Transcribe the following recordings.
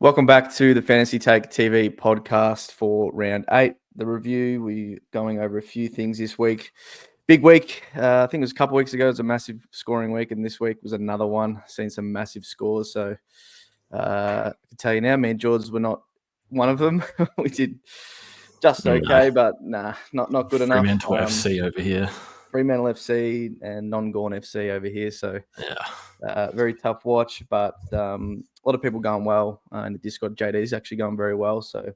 Welcome back to the Fantasy Take TV podcast for round 8. The review, we're going over a few things this week. Big week. I think it was a couple of weeks ago. It was a massive scoring week, and this week was another one. Seen some massive scores. So I can tell you now, me and George were not one of them. We did just okay, but not good enough. Fremantle FC over here. Fremantle FC and non-Gawn FC over here. So very tough watch, but a lot of people going well in the Discord. JD's actually going very well. So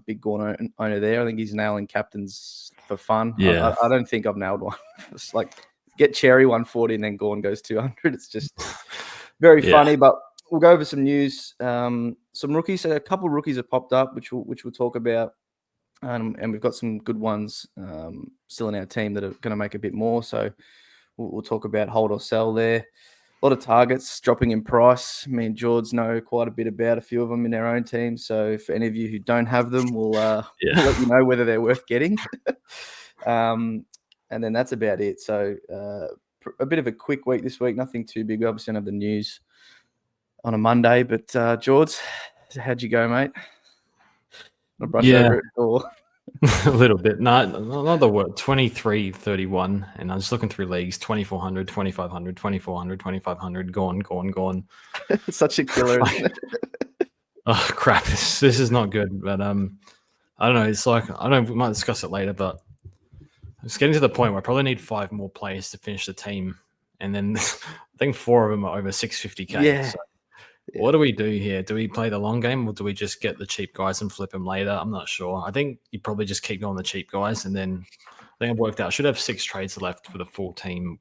big Gawn owner there. I think he's nailing captains for fun. Yeah. I don't think I've nailed one. It's like get Cherry 140 and then Gawn goes 200. It's just very funny, but we'll go over some news. Some rookies. So a couple of rookies have popped up, which we'll talk about. And we've got some good ones still in our team that are going to make a bit more. So we'll talk about hold or sell there. A lot of targets dropping in price. Me and George know quite a bit about a few of them in our own team. So for any of you who don't have them, we'll let you know whether they're worth getting. And then that's about it. So a bit of a quick week this week. Nothing too big. We obviously don't have the news on a Monday. But George, how'd you go, mate? Brush over it or... a little bit. No, another word. 23-31, and I was looking through leagues. 2400, 2500, 2400, 2500. Gone. Such a killer. Oh crap! This is not good. But I don't know. It's like we might discuss it later. But it's getting to the point where I probably need 5 more players to finish the team, and then I think 4 of them are over 650k. Yeah. So. Yeah. What do we do here? Do we play the long game or do we just get the cheap guys and flip them later? I'm not sure. I think you probably just keep going the cheap guys, and then I think I've worked out. I should have 6 trades left for the full team,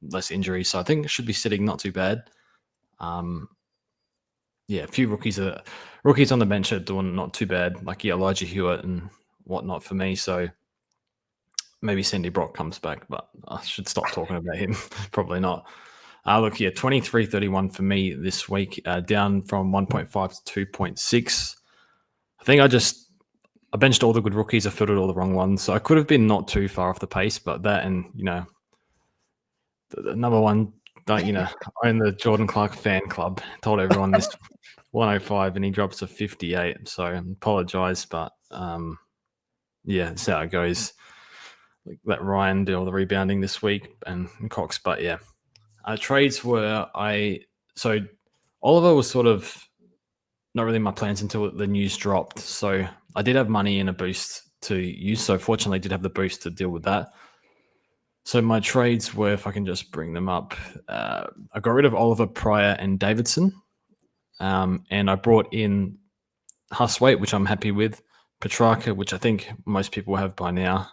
less injuries. So I think it should be sitting not too bad. A few rookies on the bench are doing not too bad, like Elijah Hewitt and whatnot for me. So maybe Sandy Brock comes back, but I should stop talking about him. Probably not. Look here, 23-31 for me this week, down from 1.5 to 2.6. I think I benched all the good rookies. I filtered all the wrong ones. So I could have been not too far off the pace, but that and, the number one, own the Jordan Clark fan club. Told everyone this 105 and he drops to 58. So I apologize, but that's how it goes. Let Ryan do all the rebounding this week and Cox, but yeah. Trades were so Oliver was sort of not really my plans until the news dropped. So I did have money in a boost to use. So fortunately I did have the boost to deal with that. So my trades were, if I can just bring them up, I got rid of Oliver, Pryor and Davidson. And I brought in Huswaite, which I'm happy with. Petrarca, which I think most people have by now.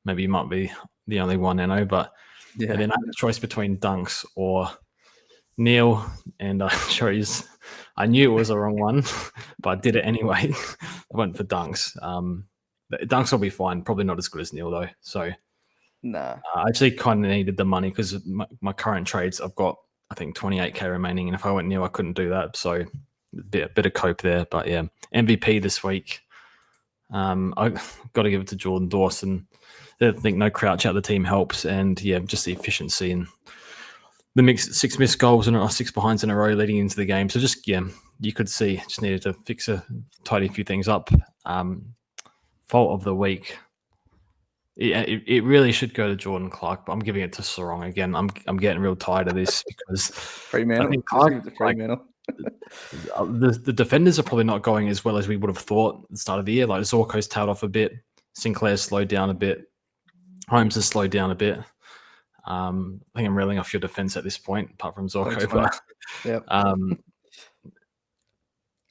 Maybe you might be the only one I know, but and then I had a choice between Dunks or Neil, and I knew it was the wrong one, but I did it anyway. I went for Dunks. Dunks will be fine. Probably not as good as Neil, though. So I actually kind of needed the money because my current trades, I've got, I think, 28k remaining, and if I went Neil, I couldn't do that. So a bit of cope there. But yeah, MVP this week. I got to give it to Jordan Dawson. I think no crouch out the team helps, and just the efficiency and the 6 missed goals and 6 behinds in a row leading into the game. So you could see just needed to tidy a few things up. Fault of the week. It really should go to Jordan Clark, but I'm giving it to Sarong again. I'm getting real tired of this because Fremantle. I think Clark, the defenders are probably not going as well as we would have thought at the start of the year. Like Zorko's tailed off a bit, Sinclair slowed down a bit. Holmes has slowed down a bit. I think I'm reeling off your defense at this point, apart from Zorko.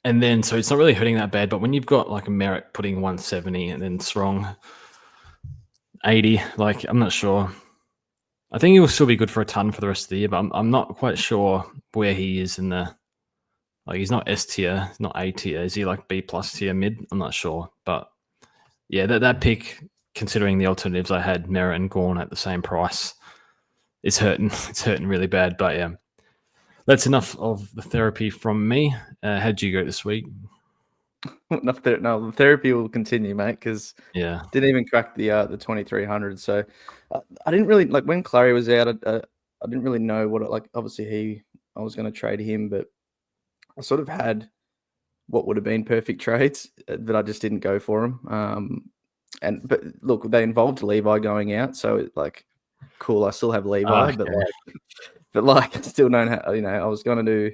And then, so it's not really hurting that bad. But when you've got like a Merritt putting 170 and then Strong 80, like I'm not sure. I think he will still be good for a ton for the rest of the year, but I'm not quite sure where he is in the. Like he's not S tier, he's not A tier. Is he like B plus tier mid? I'm not sure, but yeah, that pick. Considering the alternatives I had, Merritt and Gawn at the same price, it's hurting. It's hurting really bad. But yeah, that's enough of the therapy from me. How'd you go this week? No, the therapy will continue, mate, because didn't even crack the 2300. So I didn't really like when Clary was out. I didn't really know what it like. Obviously, I was going to trade him, but I sort of had what would have been perfect trades, but I just didn't go for them. But look, they involved Levi going out, so like, cool. I still have Levi, Okay. but I still don't have. I was going to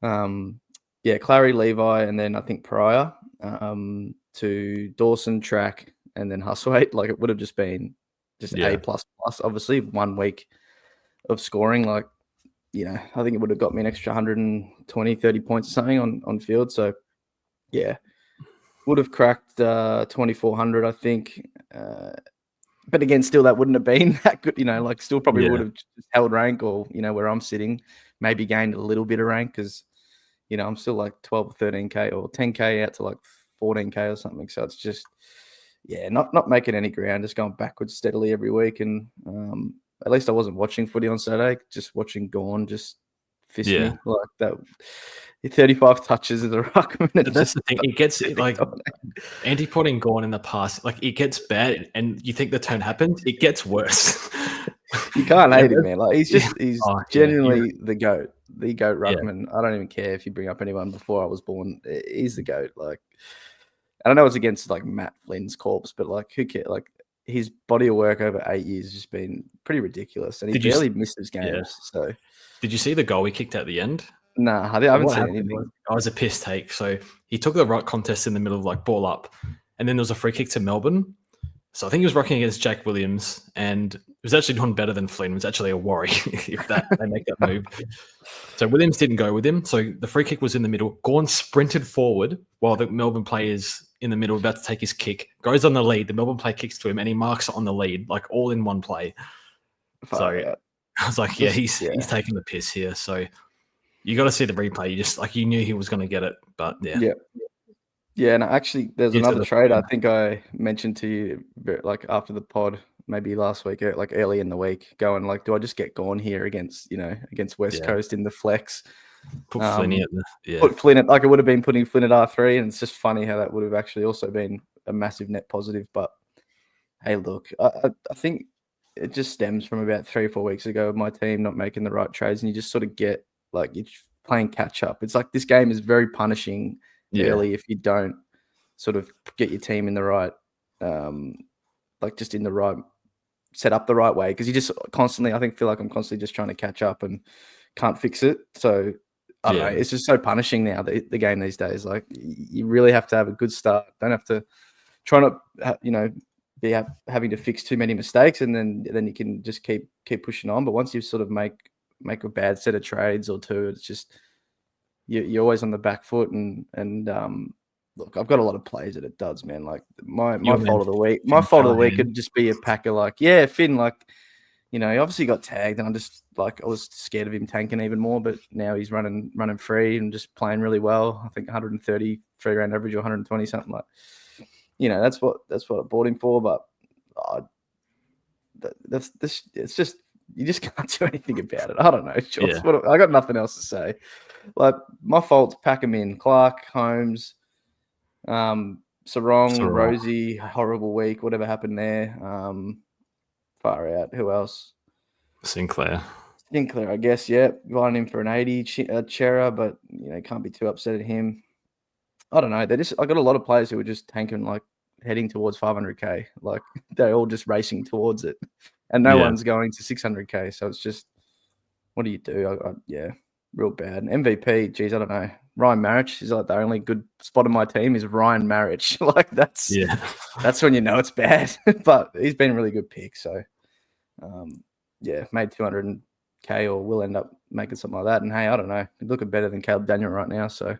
do, Clary, Levi, and then I think Pryor, to Dawson, Track, and then Huswaite. Like, it would have just been A++. Obviously, 1 week of scoring, like, I think it would have got me an extra 120, 30 points or something on field. So, yeah, would have cracked 2,400, I think. But again, still, that wouldn't have been that good. Like, still probably would have just held rank, or where I'm sitting, maybe gained a little bit of rank, because I'm still like 12 or 13k or 10k out to like 14k or something. So it's just, not making any ground, just going backwards steadily every week. And at least I wasn't watching footy on Saturday, just watching Gawn just fist me like that. 35 touches as a ruck. That's the thing. It gets like anti-potting Gawn in the past. Like, it gets bad, and you think the turn happens. It gets worse. You can't hate him, man. Like, he's genuinely the GOAT. The GOAT ruckman. I don't even care if you bring up anyone before I was born. He's the GOAT. Like, I don't know it's against like Matt Flynn's corpse, but like, who cares? Like, his body of work over 8 years has just been pretty ridiculous, and he barely missed his games. Yeah. So, did you see the goal he kicked at the end? Nah, I haven't seen anything. I was a piss take. So he took the ruck contest in the middle of like ball up, and then there was a free kick to Melbourne. So I think he was rocking against Jack Williams, and it was actually doing better than Flynn. It was actually a worry if they make that move. So Williams didn't go with him. So the free kick was in the middle. Gawn sprinted forward while the Melbourne player is in the middle, about to take his kick. Goes on the lead. The Melbourne player kicks to him, and he marks on the lead, like all in one play. So I was like, he's taking the piss here. So you got to see the replay. You knew he was going to get it, but yeah. Yeah, and actually, there's another trade I think I mentioned to you, like after the pod, maybe last week, like early in the week, going like, do I just get Gawn here against West Coast in the flex? Put Flynn in. Put Flynn at, like, it would have been putting Flynn at R3, and it's just funny how that would have actually also been a massive net positive. But hey, look, I think it just stems from about 3 or 4 weeks ago of my team not making the right trades, and you just sort of get like you're playing catch up. It's like this game is very punishing early if you don't sort of get your team in the right, just in the right, set up the right way, because you just constantly, I feel like I'm constantly just trying to catch up and can't fix it. So I don't know, it's just so punishing now, the game these days. Like, you really have to have a good start. Don't have to try not, be having to fix too many mistakes, and then you can just keep pushing on. But once you sort of make a bad set of trades or two, it's just you're always on the back foot. And look, I've got a lot of plays that it does, man. Like, my fault of the week. My fault of the week could just be a packer. Like, Finn, like, he obviously got tagged, and I was scared of him tanking even more. But now he's running free and just playing really well. I think 130 free round average or 120 something like. That's what I bought him for. But it's just, you just can't do anything about it. I don't know, Josh. I got nothing else to say. Like, my fault's pack him in. Clark, Holmes, Sarong, Rosie, horrible week. Whatever happened there. Far out. Who else? Sinclair, I guess. Yeah, buying him for an 80. Chera, but can't be too upset at him. I don't know. I got a lot of players who were just tanking, like heading towards 500k. Like, they're all just racing towards it, and no one's going to 600k. So it's just, what do you do? Real bad. MVP, geez, I don't know. Ryan Marich is like the only good spot in my team is Ryan Marich. Like, that's when you know it's bad. But he's been a really good pick. So made 200k, or will end up making something like that. And hey, I don't know, he's looking better than Caleb Daniel right now. So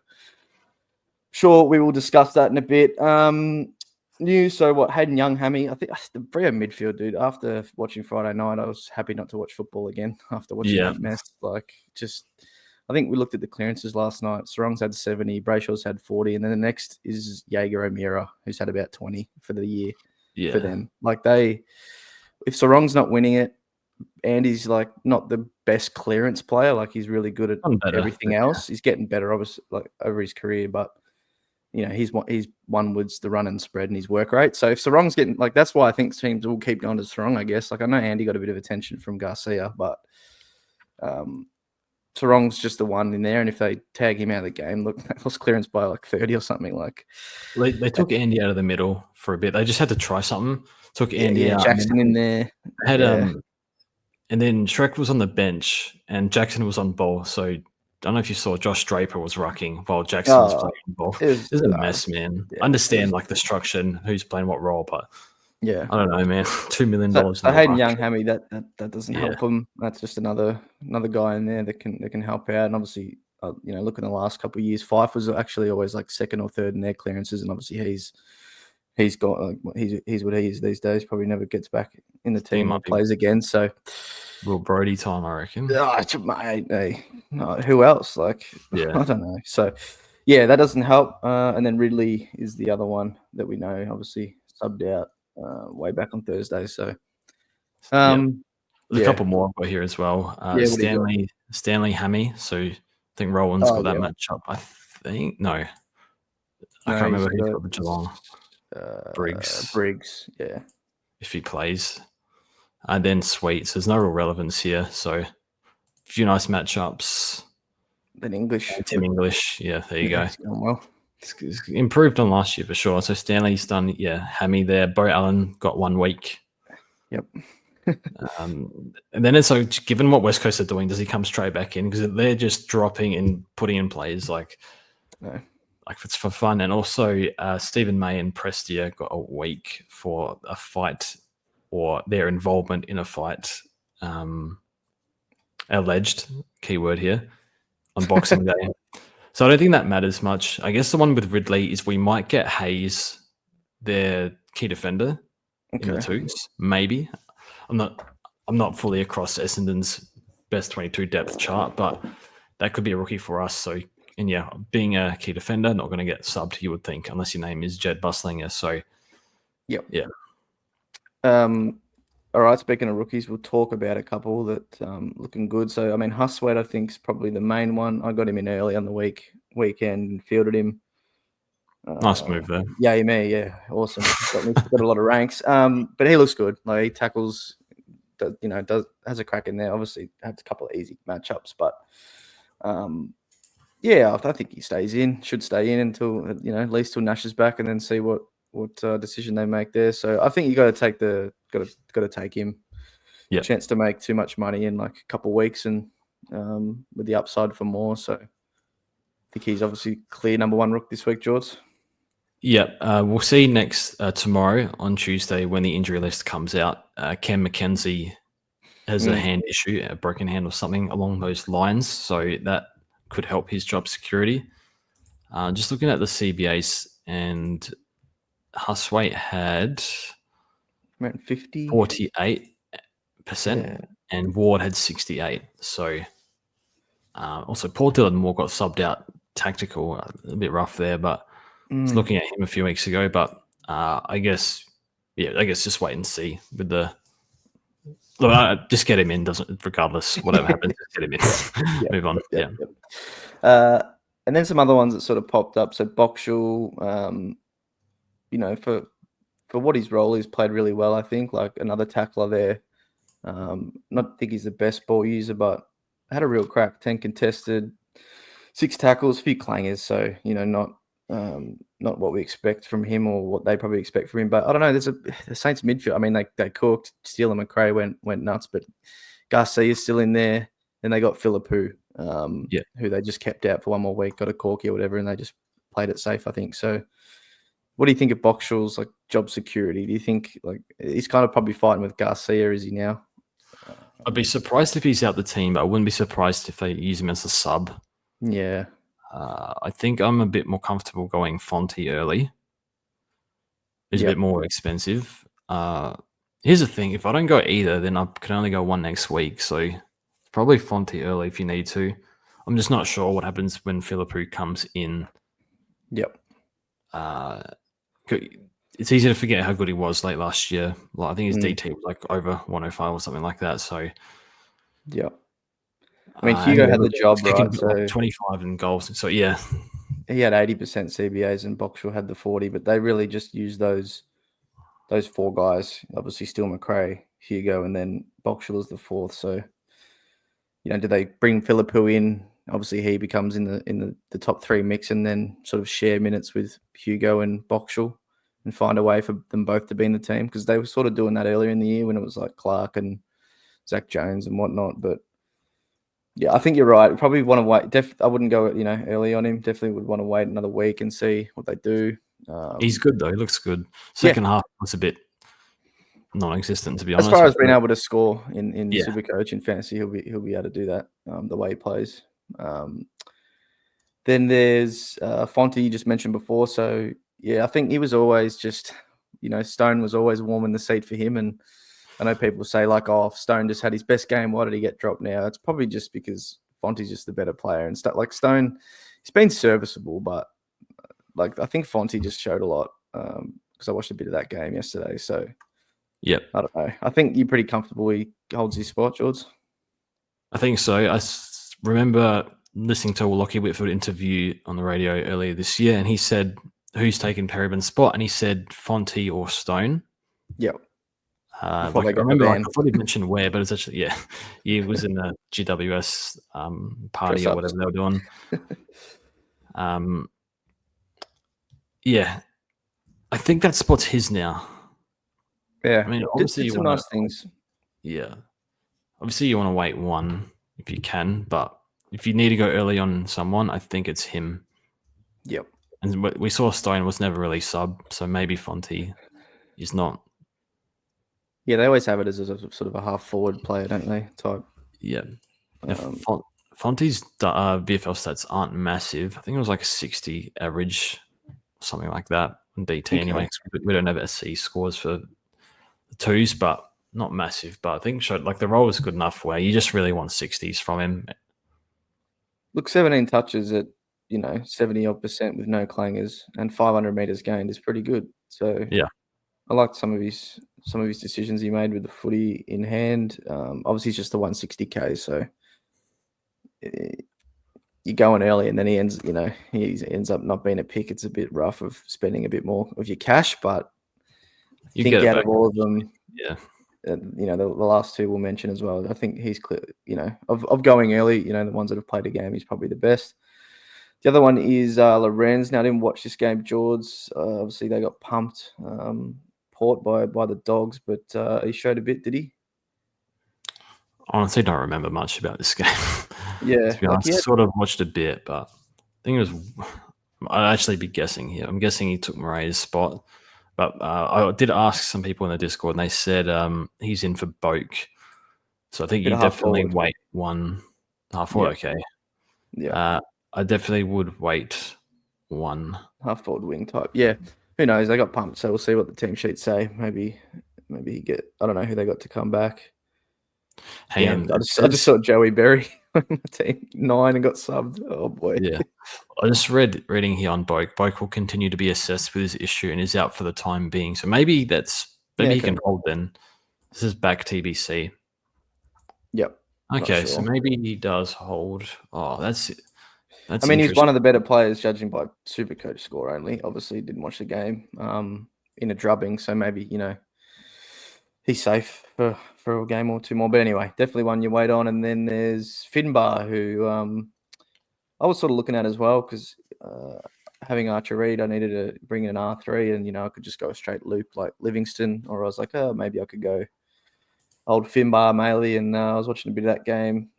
sure, we will discuss that in a bit. News. So what? Hayden Young, Hammy. I think the Brio midfield, dude. After watching Friday night, I was happy not to watch football again. After watching that mess, like, just. I think we looked at the clearances last night. Sarong's had 70, Brayshaw's had 40, and then the next is Jaeger O'Meara, who's had about 20 for the year for them. Like, if Sarong's not winning it, Andy's like not the best clearance player. Like, he's really good at everything else. He's getting better, obviously, like over his career, but he's won with the run and spread and his work rate. So if Sarong's getting, like, that's why I think teams will keep going to Sarong, I guess. Like, I know Andy got a bit of attention from Garcia, but Sarong's just the one in there, and if they tag him out of the game, look, they lost clearance by like 30 or something. Like they took Andy out of the middle for a bit. They just had to try something. Took Andy out. Jackson in there. Had and then Shrek was on the bench, and Jackson was on ball. So I don't know if you saw Josh Draper was rucking while Jackson was playing ball. It was a mess, man. I understand like the structure and who's playing what role, but I don't know, man. $2 million. So Hayden Young, Hammy, that doesn't help him. That's just another guy in there that can help out. And obviously, look in the last couple of years, Fife was actually always like second or third in their clearances, and obviously he's got he's what he is these days. Probably never gets back in the team or plays again. So, Will Brody time, I reckon. Who else? Like, I don't know. So, that doesn't help. And then Ridley is the other one that we know, obviously subbed out way back on Thursday. So, a couple more over here as well. Stanley Hammy. So I think Rowan's got that match up. I think I can't remember who's got the Geelong. Briggs, if he plays, and then Sweets. There's no real relevance here, so a few nice matchups. Then English, Tim English, there you go. It's going well. It's improved on last year for sure. So Stanley's done, Hammy there. Bo Allen got 1 week. Yep. And then given what West Coast are doing, does he come straight back in? Because they're just dropping and putting in plays like it's for fun. And also Stephen May and Prestia got a week for a fight or their involvement in a fight. Alleged, keyword here, on Boxing Day. So I don't think that matters much. I guess the one with Ridley is we might get Hayes, their key defender, in the twos, maybe. I'm not fully across Essendon's best 22 depth chart, but that could be a rookie for us. So, and being a key defender, not going to get subbed, you would think, unless your name is Jed Buslinger. So, all right, speaking of rookies, we'll talk about a couple that looking good. So, I mean, Huswaite, I think, is probably the main one. I got him in early on the weekend and fielded him. Nice move there. Yeah, awesome. got a lot of ranks. But he looks good. Like, he tackles, has a crack in there. Obviously, had a couple of easy matchups, but I think he should stay in until at least till Nash is back, and then see what decision they make there. So I think you got to take him. A chance to make too much money in like a couple of weeks, and with the upside for more. So I think he's obviously clear number one rook this week, George. We'll see next tomorrow on Tuesday when the injury list comes out. Cam McKenzie has a hand issue, a broken hand or something along those lines. So that could help his job security. Just looking at the CBAs, and Huswaite had 48%, and Ward had 68%. So also Paul Dillon Moore got subbed out tactical, a bit rough there, but I was looking at him a few weeks ago. But I guess just wait and see with the. Look, just get him in. Regardless, whatever happens, just get him in. Move on. And then some other ones that sort of popped up. So Boxall, for what his role is, played really well. I think like another tackler there. Not think he's the best ball user, but had a real crack. 10 contested, 6 tackles, a few clangers. So not what we expect from him or what they probably expect from him. But I don't know. There's the Saints midfield. I mean, they cooked. Steele and McRae went nuts, but Garcia's still in there. Then they got Philippou, who they just kept out for one more week, got a corky or whatever, and they just played it safe, I think. So what do you think of Boxall's like job security? Do you think like he's kind of probably fighting with Garcia, is he now? I'd be surprised if he's out the team, but I wouldn't be surprised if they use him as a sub. Yeah. I think I'm a bit more comfortable going Fonty early. It's a bit more expensive. Here's the thing. If I don't go either, then I can only go one next week. So probably Fonty early if you need to. I'm just not sure what happens when Philippou comes in. Yep. It's easy to forget how good he was late last year. Like, I think his DT was like over 105 or something like that. So, I mean, Hugo had the job, right? So 25 in goals. So, he had 80% CBAs and Boxall had the 40, but they really just used those 4 guys. Obviously, still McRae, Hugo, and then Boxall is the 4th. So, do they bring Philippou in? Obviously, he becomes in the top 3 mix, and then sort of share minutes with Hugo and Boxall and find a way for them both to be in the team, because they were sort of doing that earlier in the year when it was like Clark and Zach Jones and whatnot. But yeah, I think you're right. Probably want to wait. I wouldn't go, early on him. Definitely would want to wait another week and see what they do. He's good though. He looks good. Second half was a bit non-existent, to be honest. As far as being able to score in Yeah. SuperCoach in fantasy, he'll be able to do that the way he plays. Then there's Fonty, you just mentioned before. So yeah, I think he was always just, Stone was always warm in the seat for him. And I know people say like, oh, if Stone just had his best game, why did he get dropped now? It's probably just because Fonty's just the better player and stuff. Like Stone, he's been serviceable, but like I think Fonty just showed a lot because I watched a bit of that game yesterday. So yep, I don't know. I think you're pretty comfortable he holds his spot, George. I think so. I remember listening to a Lockie Whitfield interview on the radio earlier this year, and he said, who's taken Perryman's spot? And he said Fonty or Stone. Yep. I thought he mentioned where, but it's actually, he was in the GWS party or whatever they were doing. Yeah, I think that spot's his now. Yeah, I mean, obviously you want nice things. Yeah, obviously you want to wait one if you can, but if you need to go early on someone, I think it's him. Yep. And we saw Stone was never really sub, so maybe Fonty is not. Yeah, they always have it as a sort of a half-forward player, don't they? Type. Yeah. Fonty's VFL stats aren't massive. I think it was like a 60 average, something like that in DT anyway. We don't have SC scores for the twos, but not massive. But I think like the role was good enough where you just really want 60s from him. Look, 17 touches at 70% with no clangers and 500 meters gained is pretty good. So yeah, I liked some of his decisions he made with the footy in hand. Obviously, it's just the 160k, so you're going early, and then he ends up not being a pick. It's a bit rough of spending a bit more of your cash, but I think out of all of them, the last two we'll mention as well. I think he's clear. Of going early, the ones that have played a game, he's probably the best. The other one is Lorenz. Now, I didn't watch this game, George. Obviously, they got pumped Port by the Dogs, but he showed a bit, did he? Honestly, don't remember much about this game. Yeah. To be honest, I sort of watched a bit, but I think it was... I'd actually be guessing here. I'm guessing he took Murray's spot. But I did ask some people in the Discord, and they said he's in for Boak. So I think you definitely wait one half forward. Okay. Yeah. I definitely would wait one half forward wing type. Yeah. Who knows? They got pumped, so we'll see what the team sheets say. Maybe you get. I don't know who they got to come back. Hang on. I just saw Joey Berry on the team 9 and got subbed. Oh boy. Yeah. I just reading here on Boak. Boak will continue to be assessed with his issue and is out for the time being. So maybe he can hold then. This is back TBC. Yep. Okay, so maybe he does hold. Oh, that's it. I mean, he's one of the better players judging by SuperCoach score only. Obviously, didn't watch the game in a drubbing, so maybe he's safe for a game or two more. But anyway, definitely one you wait on. And then there's Finbar, who I was sort of looking at as well, because having Archer Reed, I needed to bring in an R3, and I could just go a straight loop like Livingston, or I was like, oh, maybe I could go old Finbar Maley, and I was watching a bit of that game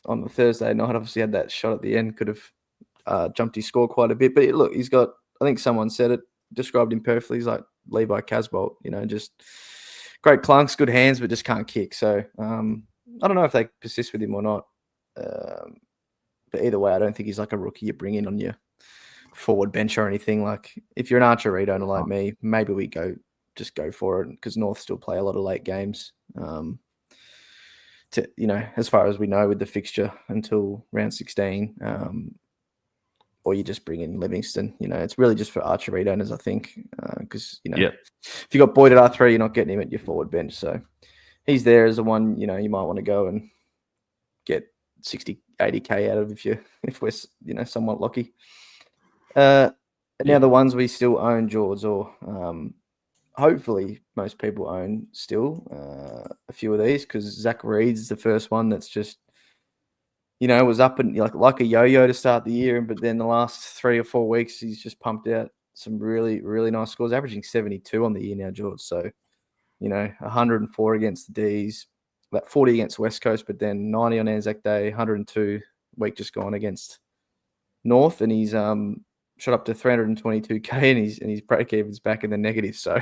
on the Thursday night. Obviously had that shot at the end, could have jumped his score quite a bit. But look, he's got, I think someone said it, described him perfectly. He's like Levi Casbolt, just great clunks, good hands, but just can't kick. So I don't know if they persist with him or not. But either way, I don't think he's like a rookie you bring in on your forward bench or anything. Like if you're an Archer Reed owner like me, maybe we just go for it, because North still play a lot of late games. As far as we know with the fixture until round 16, or you just bring in Livingston. It's really just for Archer Reed owners, I think, because if you got Boyd at R3, you're not getting him at your forward bench. So he's there as a one you might want to go and get 60, 80k out of if we're somewhat lucky. And now the ones we still own, George, or hopefully most people own still a few of these, because Zach Reed's the first one that's just was up and like a yo-yo to start the year, but then the last 3 or 4 weeks he's just pumped out some really, really nice scores, averaging 72 on the year now, George. So, 104 against the D's, about 40 against West Coast, but then 90 on Anzac Day, 102 week just gone against North, and he's shot up to 322k, and his break even's back in the negative. So,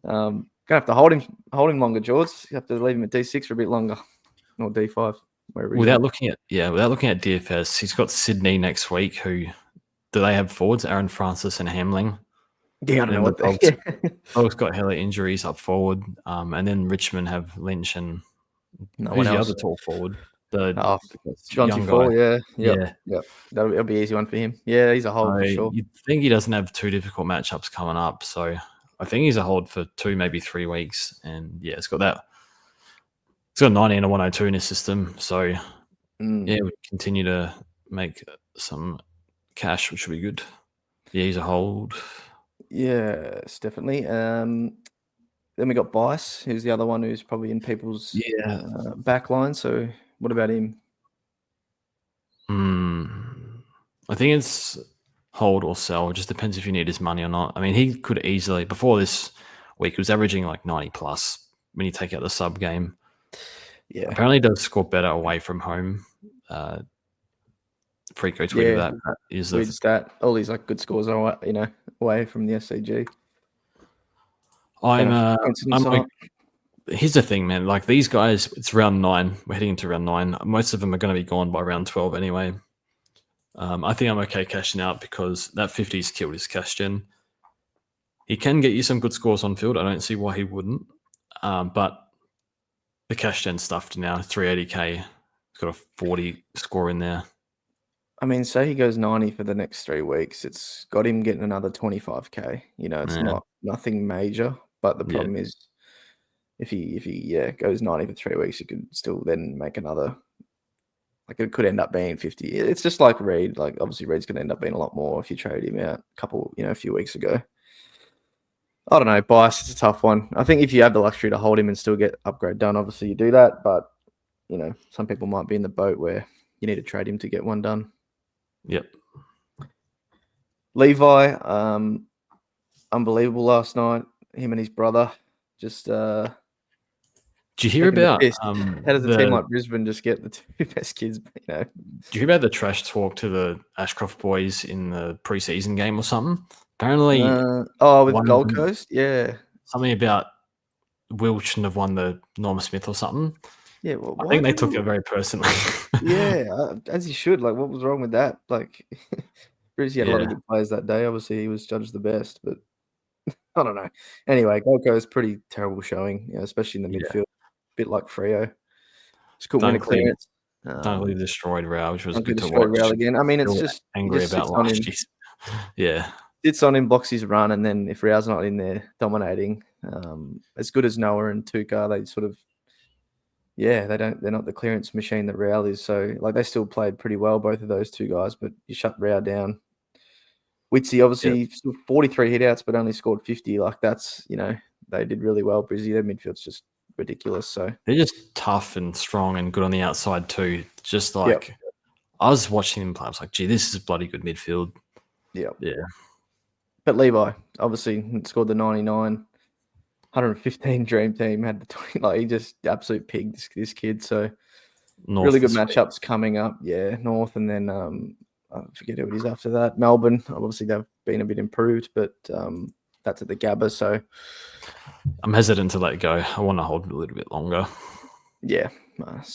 gonna have to hold him longer, George. You have to leave him at D6 for a bit longer, or D5. Without looking at DFS, he's got Sydney next week. Who do they have forwards? Horne-Francis and Hamling. Yeah, I don't know what they. Dogs got hella injuries up forward, and then Richmond have Lynch and who's the other tall forward? John Fall, yeah. That'll be an easy one for him. Yeah, he's a hold for sure. You'd think he doesn't have too difficult matchups coming up, so I think he's a hold for 2, maybe 3 weeks, and yeah, it's got that. It's got 90 and a 102 in his system, so yeah, we continue to make some cash, which would be good. Yeah, he's a hold. Yes, definitely. Then we got Bice, who's the other one who's probably in people's back line. So what about him? I think it's hold or sell. It just depends if you need his money or not. I mean, he could easily, before this week, he was averaging like 90 plus when you take out the sub game. Yeah. Apparently he does score better away from home. Freako tweeted that is weird stat. All these good scores are away from the SCG. Here's the thing, man. Like these guys, it's round 9. We're heading into round 9. Most of them are going to be gone by round 12 anyway. I think I'm okay cashing out because that 50's killed his cash gen. He can get you some good scores on field. I don't see why he wouldn't. But the cash gen stuffed now, 380k. He's got a 40 score in there. I mean, say he goes 90 for the next 3 weeks. It's got him getting another 25k. It's not nothing major, but the problem is if he goes 90 for 3 weeks, he could still then make another. Like it could end up being 50. It's just like Reed. Like obviously Reed's going to end up being a lot more if you trade him out a few weeks ago. I don't know, Bice. It's a tough one. I think if you have the luxury to hold him and still get upgrade done, obviously you do that. But some people might be in the boat where you need to trade him to get one done. Yep. Levi, unbelievable last night. Him and his brother just. Did you hear about how does a team like Brisbane just get the 2 best kids? Did you hear about the trash talk to the Ashcroft boys in the preseason game or something? Apparently, with Gold Coast, yeah, something about Will shouldn't have won the Norma Smith or something. Yeah, well, I think they took it very personally. Yeah, as he should. Like, what was wrong with that? Like, Brizzy had a lot of good players that day. Obviously, he was judged the best, but I don't know. Anyway, Gold Coast pretty terrible showing, especially in the midfield. A bit like Freo. Just couldn't win a clearance. Dunkley destroyed Rao, which was good to watch. Rao again. I mean, it's just angry about last year. Yeah. Sits on him, blocks his run, and then if Rao's not in there dominating, as good as Noah and Tuka, they sort of they're not the clearance machine that Rao is. So they still played pretty well, both of those two guys, but you shut Rao down. Witsy obviously 43 hitouts, but only scored 50. Like that's, they did really well. Brizzy, their midfield's just ridiculous. So they're just tough and strong and good on the outside too. Just like I was watching them play, I was like, gee, this is bloody good midfield. Yeah. Yeah. But Levi obviously scored the 99, 115 dream team, had the 20. He just absolute pig, this kid. So North really good matchups coming up. Yeah, North, and then I forget who it is after that. Melbourne. Obviously they've been a bit improved, but that's at the Gabba. So I'm hesitant to let it go. I want to hold a little bit longer. Yeah,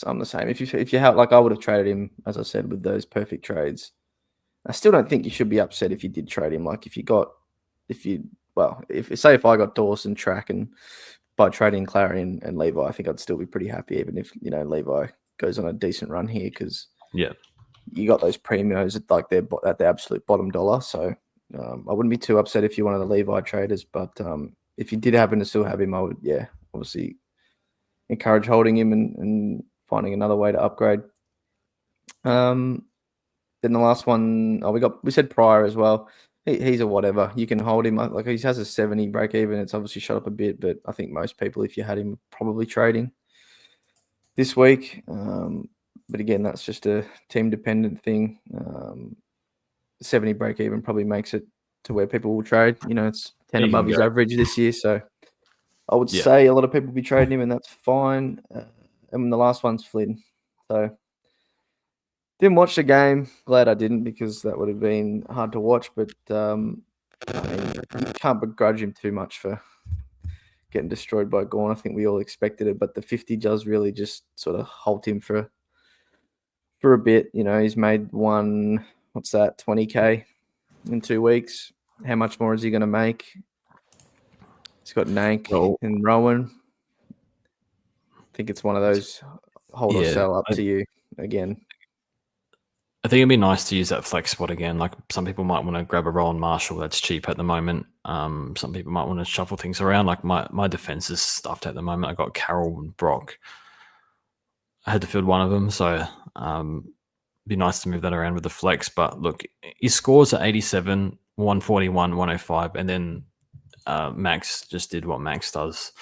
I'm the same. If you have, I would have traded him, as I said, with those perfect trades. I still don't think you should be upset if you did trade him. If I got Dawson, Track, and by trading Clary and Levi, I think I'd still be pretty happy, even if Levi goes on a decent run here, because you got those premios at they're at the absolute bottom dollar. So I wouldn't be too upset if you're one of the Levi traders. But if you did happen to still have him, I would obviously encourage holding him and finding another way to upgrade. Then the last one, we said Pryor as well. He's a whatever. You can hold him. He has a 70 break even. It's obviously shot up a bit, but I think most people, if you had him, probably trading this week. But again, that's just a team-dependent thing. 70 break-even probably makes it to where people will trade. It's 10 You can above his go. average this year, so I would Yeah. say a lot of people will be trading him, and that's fine. And the last one's Flynn. So didn't watch the game. Glad I didn't, because that would have been hard to watch. But I mean, you can't begrudge him too much for getting destroyed by Gawn. I think we all expected it, but the 50 does really just sort of halt him for a bit. He's made 20K in 2 weeks. How much more is he going to make? He's got Nank and Rowan. I think it's one of those hold or sell, up to you again. I think it'd be nice to use that flex spot again. Like, some people might want to grab a Rowan Marshall that's cheap at the moment. Some people might want to shuffle things around. Like, my defense is stuffed at the moment. I got Carroll and Brock. I had to field one of them, so it'd be nice to move that around with the flex. But look, his scores are 87, 141, 105, and then Max just did what Max does.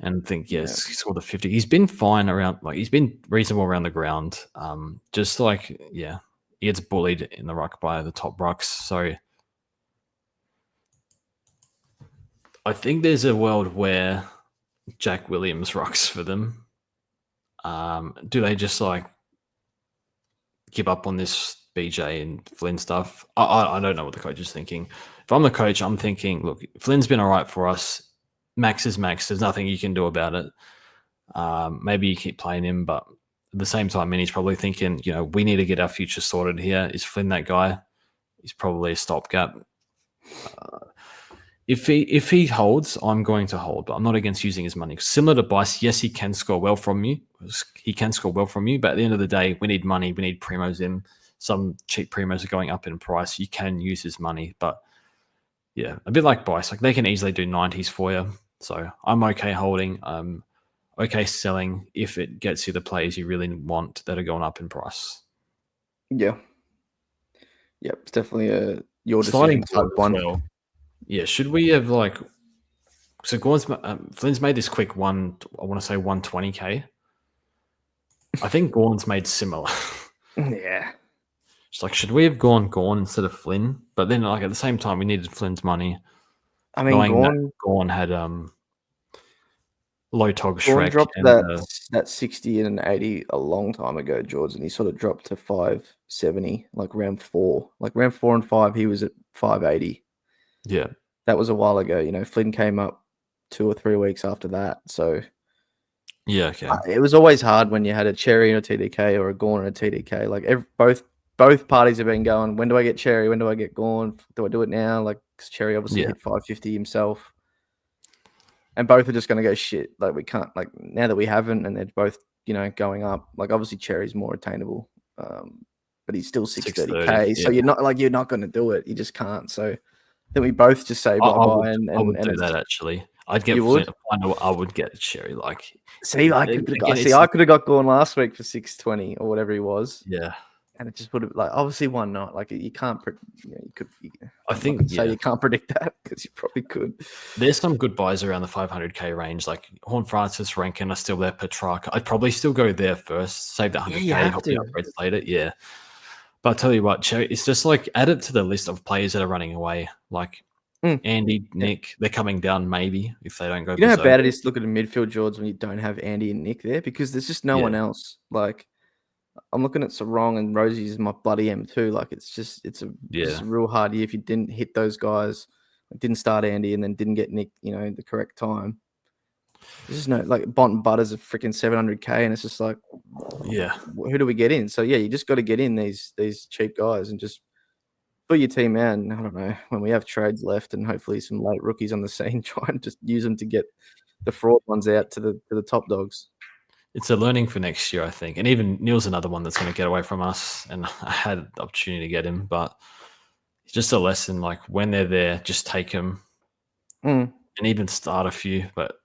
And think, he scored the 50. He's been fine around, he's been reasonable around the ground. He gets bullied in the ruck by the top rucks. So I think there's a world where Jack Williams rucks for them. Do they just give up on this BJ and Flynn stuff? I don't know what the coach is thinking. If I'm the coach, I'm thinking, look, Flynn's been all right for us. Max is Max. There's nothing you can do about it. Maybe you keep playing him, but at the same time, Minnie's probably thinking, we need to get our future sorted here. Is Flynn that guy? He's probably a stopgap. If he holds, I'm going to hold, but I'm not against using his money. Similar to Bice, yes, he can score well from you. He can score well from you, but at the end of the day, we need money. We need primos in. Some cheap primos are going up in price. You can use his money, but yeah, a bit like Bice. They can easily do 90s for you. So I'm okay holding. Okay selling if it gets you the players you really want that are going up in price. Yeah. Yep, it's definitely your decision type one. Well. Yeah, should we have so Flynn's made this quick one, I want to say 120K. I think Gawn's made similar. Yeah. It's should we have gone Gawn instead of Flynn? But then at the same time, we needed Flynn's money. I mean, Gawn had low tog Gawn Shrek. dropped that 60 and an 80 a long time ago, George, and he sort of dropped to 570, round 4. Round 4 and 5, he was at 580. Yeah. That was a while ago. Flynn came up 2 or 3 weeks after that. So yeah, okay. It was always hard when you had a Cherry and a TDK or a Gawn and a TDK. Both parties have been going, when do I get Cherry? When do I get Gawn? Do I do it now? Because Cherry obviously hit 550 himself. And both are just going to go shit. We can't, now that we haven't, and they're both, going up. Obviously Cherry's more attainable, but he's still 630K. So you're not going to do it. You just can't. So I think we both just say bye-bye. I would do that, actually. I'd get Flynn. I would get Cherry. I could have got Gawn last week for 620 or whatever he was. Yeah. And it just would have, obviously, why not? You can't, you could. I think say you can't predict that, because you probably could. There's some good buys around the 500K range, Horne-Francis, Rankin are still there. Petrarca, I'd probably still go there first. Save that 100K, hope the upgrades later. Yeah, but I'll tell you what, Cherry, it's just add it to the list of players that are running away. Andy, Nick, they're coming down maybe if they don't go. You know how bad it is to look at a midfield, George, when you don't have Andy and Nick there, because there's just no one else. I'm looking at Sarong and Rosie's my bloody M2. It's a real hard year if you didn't hit those guys, didn't start Andy, and then didn't get Nick, the correct time. There's just no, Bont Butters are freaking 700K, and it's just who do we get in? So you just got to get in these cheap guys and just fill your team out. And I don't know, when we have trades left and hopefully some late rookies on the scene, try and just use them to get the fraud ones out to the top dogs. It's a learning for next year, I think. And even Neil's another one that's going to get away from us. And I had the opportunity to get him, but it's just a lesson. When they're there, just take them and even start a few. But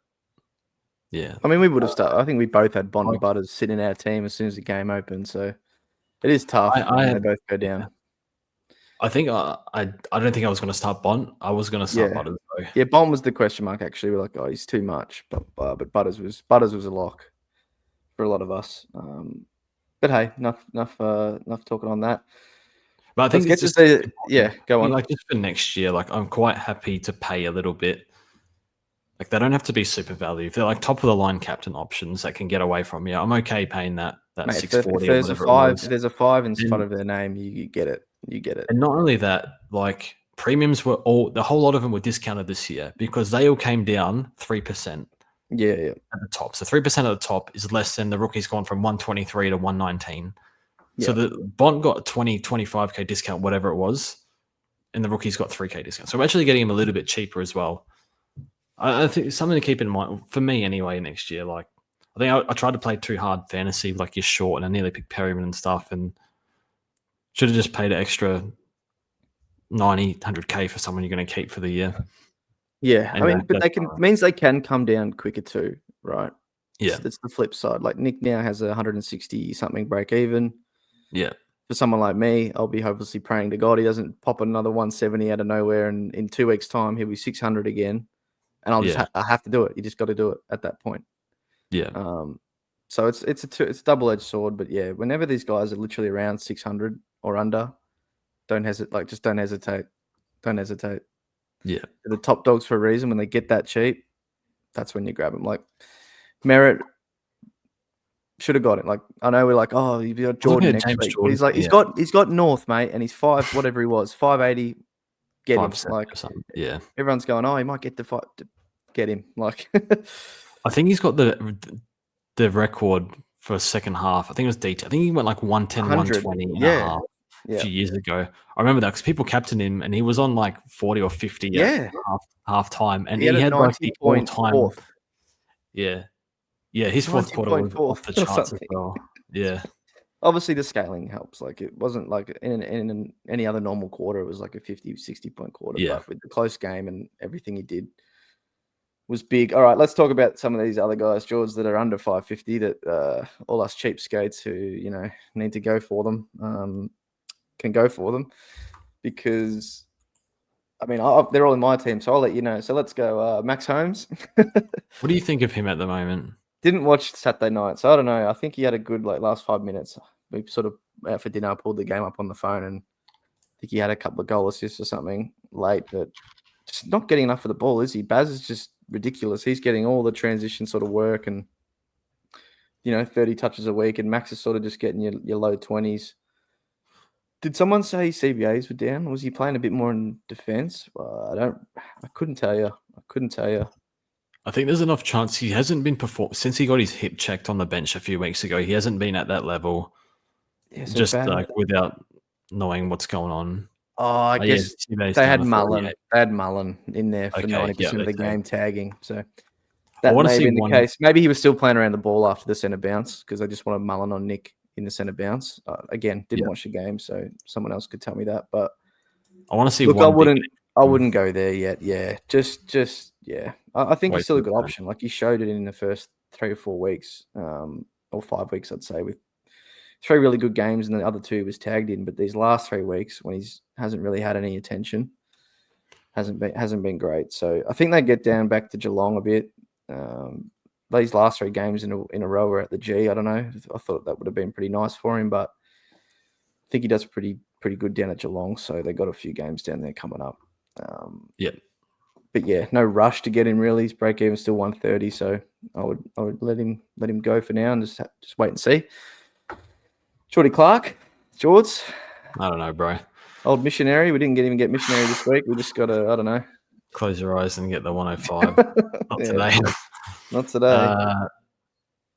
yeah, I mean, we would have started. I think we both had Bont and Butters sitting in our team as soon as the game opened. So it is tough when they both go down. I think I don't think I was going to start Bont. I was going to start Butters though. Yeah, Bont was the question mark. Actually, we're he's too much. But Butters was a lock for a lot of us. But hey, enough talking on that. But I think Let's it's get just to see. Go on. like just for next year, like I'm quite happy to pay a little bit. Like they don't have to be super value. If they're like top of the line captain options that can get away from you, I'm okay paying that Mate, $640 if or whatever it was. if there's a 5 in front of their name, you get it. You get it. And not only that, like premiums were the whole lot of them were discounted this year because they all came down 3%. Yeah. At the top. So 3% at the top is less than the rookie's gone from 123 to 119. Yeah. So the Bond got 25K discount, whatever it was, and the rookie's got 3K discount. So we're actually getting him a little bit cheaper as well. I think it's something to keep in mind for me anyway next year. Like I think I tried to play too hard fantasy, like you're short, and I nearly picked Perryman and stuff, and should have just paid an extra 90, 100K for someone you're going to keep for the year. Yeah, And I mean, but means they can come down quicker too, right? Yeah, that's the flip side. Like Nick now has a 160 something break even. Yeah. For someone like me, I'll be hopelessly praying to God he doesn't pop another 170 out of nowhere, and in 2 weeks' time he'll be 600 again, and I'll just I have to do it. You just got to do it at that point. Yeah. So it's a double-edged sword, but yeah, whenever these guys are literally around 600 or under, don't hesitate. Like just don't hesitate. Don't hesitate. Yeah. They're the top dogs for a reason. When they get that cheap, that's when you grab them. Like Merritt should have got it. Like I know we're like, oh, you've got Jordan next week. Jordan, he's like, he's got North, mate, and he's 5, whatever he was, 580. Get him. Like, yeah. Everyone's going, oh, he might get the fight. Get him. Like, I think he's got the record for second half. I think it was DT. I think he went like 110, 120 and a half. A few years ago. I remember that because people captained him and he was on like 40 or 50 at half time. And he had like the all-time. Yeah. Yeah, his fourth quarter was off the charts as well. Yeah. Obviously, the scaling helps. Like it wasn't like in any other normal quarter, it was like a 50, 60-point quarter. Yeah. But with the close game and everything he did was big. All right, let's talk about some of these other guys, George, that are under 550 that all us cheapskates who, need to go for them. Can go for them because I mean they're all in my team, so I'll let you know. So let's go Max Holmes. What do you think of him at the moment? Didn't watch Saturday night, so I don't know. I think he had a good last 5 minutes. We sort of out for dinner, pulled the game up on the phone, and I think he had a couple of goal assists or something late, but just not getting enough of the ball, is he? Baz is just ridiculous. He's getting all the transition sort of work and 30 touches a week, and Max is sort of just getting your low 20s. Did someone say CBAs were down? Was he playing a bit more in defense? I couldn't tell you. I think there's enough chance he hasn't been since he got his hip checked on the bench a few weeks ago. He hasn't been at that level. Yeah, so just without knowing what's going on. Oh, I guess they had Mullen. They had Mullen in there for 90% of the game tagging. So that may have been the case. Maybe he was still playing around the ball after the centre bounce because they just wanted Mullen on Nick in the centre bounce. Again, didn't watch the game, so someone else could tell me that. But I want to see. Look, I wouldn't go there yet. Yeah, just I think he's still a good option. Like he showed it in the first 3 or 4 weeks, or 5 weeks, I'd say, with 3 really good games, and the other 2 was tagged in. But these last 3 weeks, when he hasn't really had any attention, hasn't been great. So I think they get down back to Geelong a bit. These last 3 games in a row were at the G. I don't know. I thought that would have been pretty nice for him, but I think he does pretty good down at Geelong. So they got a few games down there coming up. But yeah, no rush to get him really. His break even still 130. So I would let him go for now and just wait and see. Shorty Clark, George. I don't know, bro. Old missionary. We didn't even get missionary this week. We just got to, I don't know. Close your eyes and get the 105. Not today. Not today.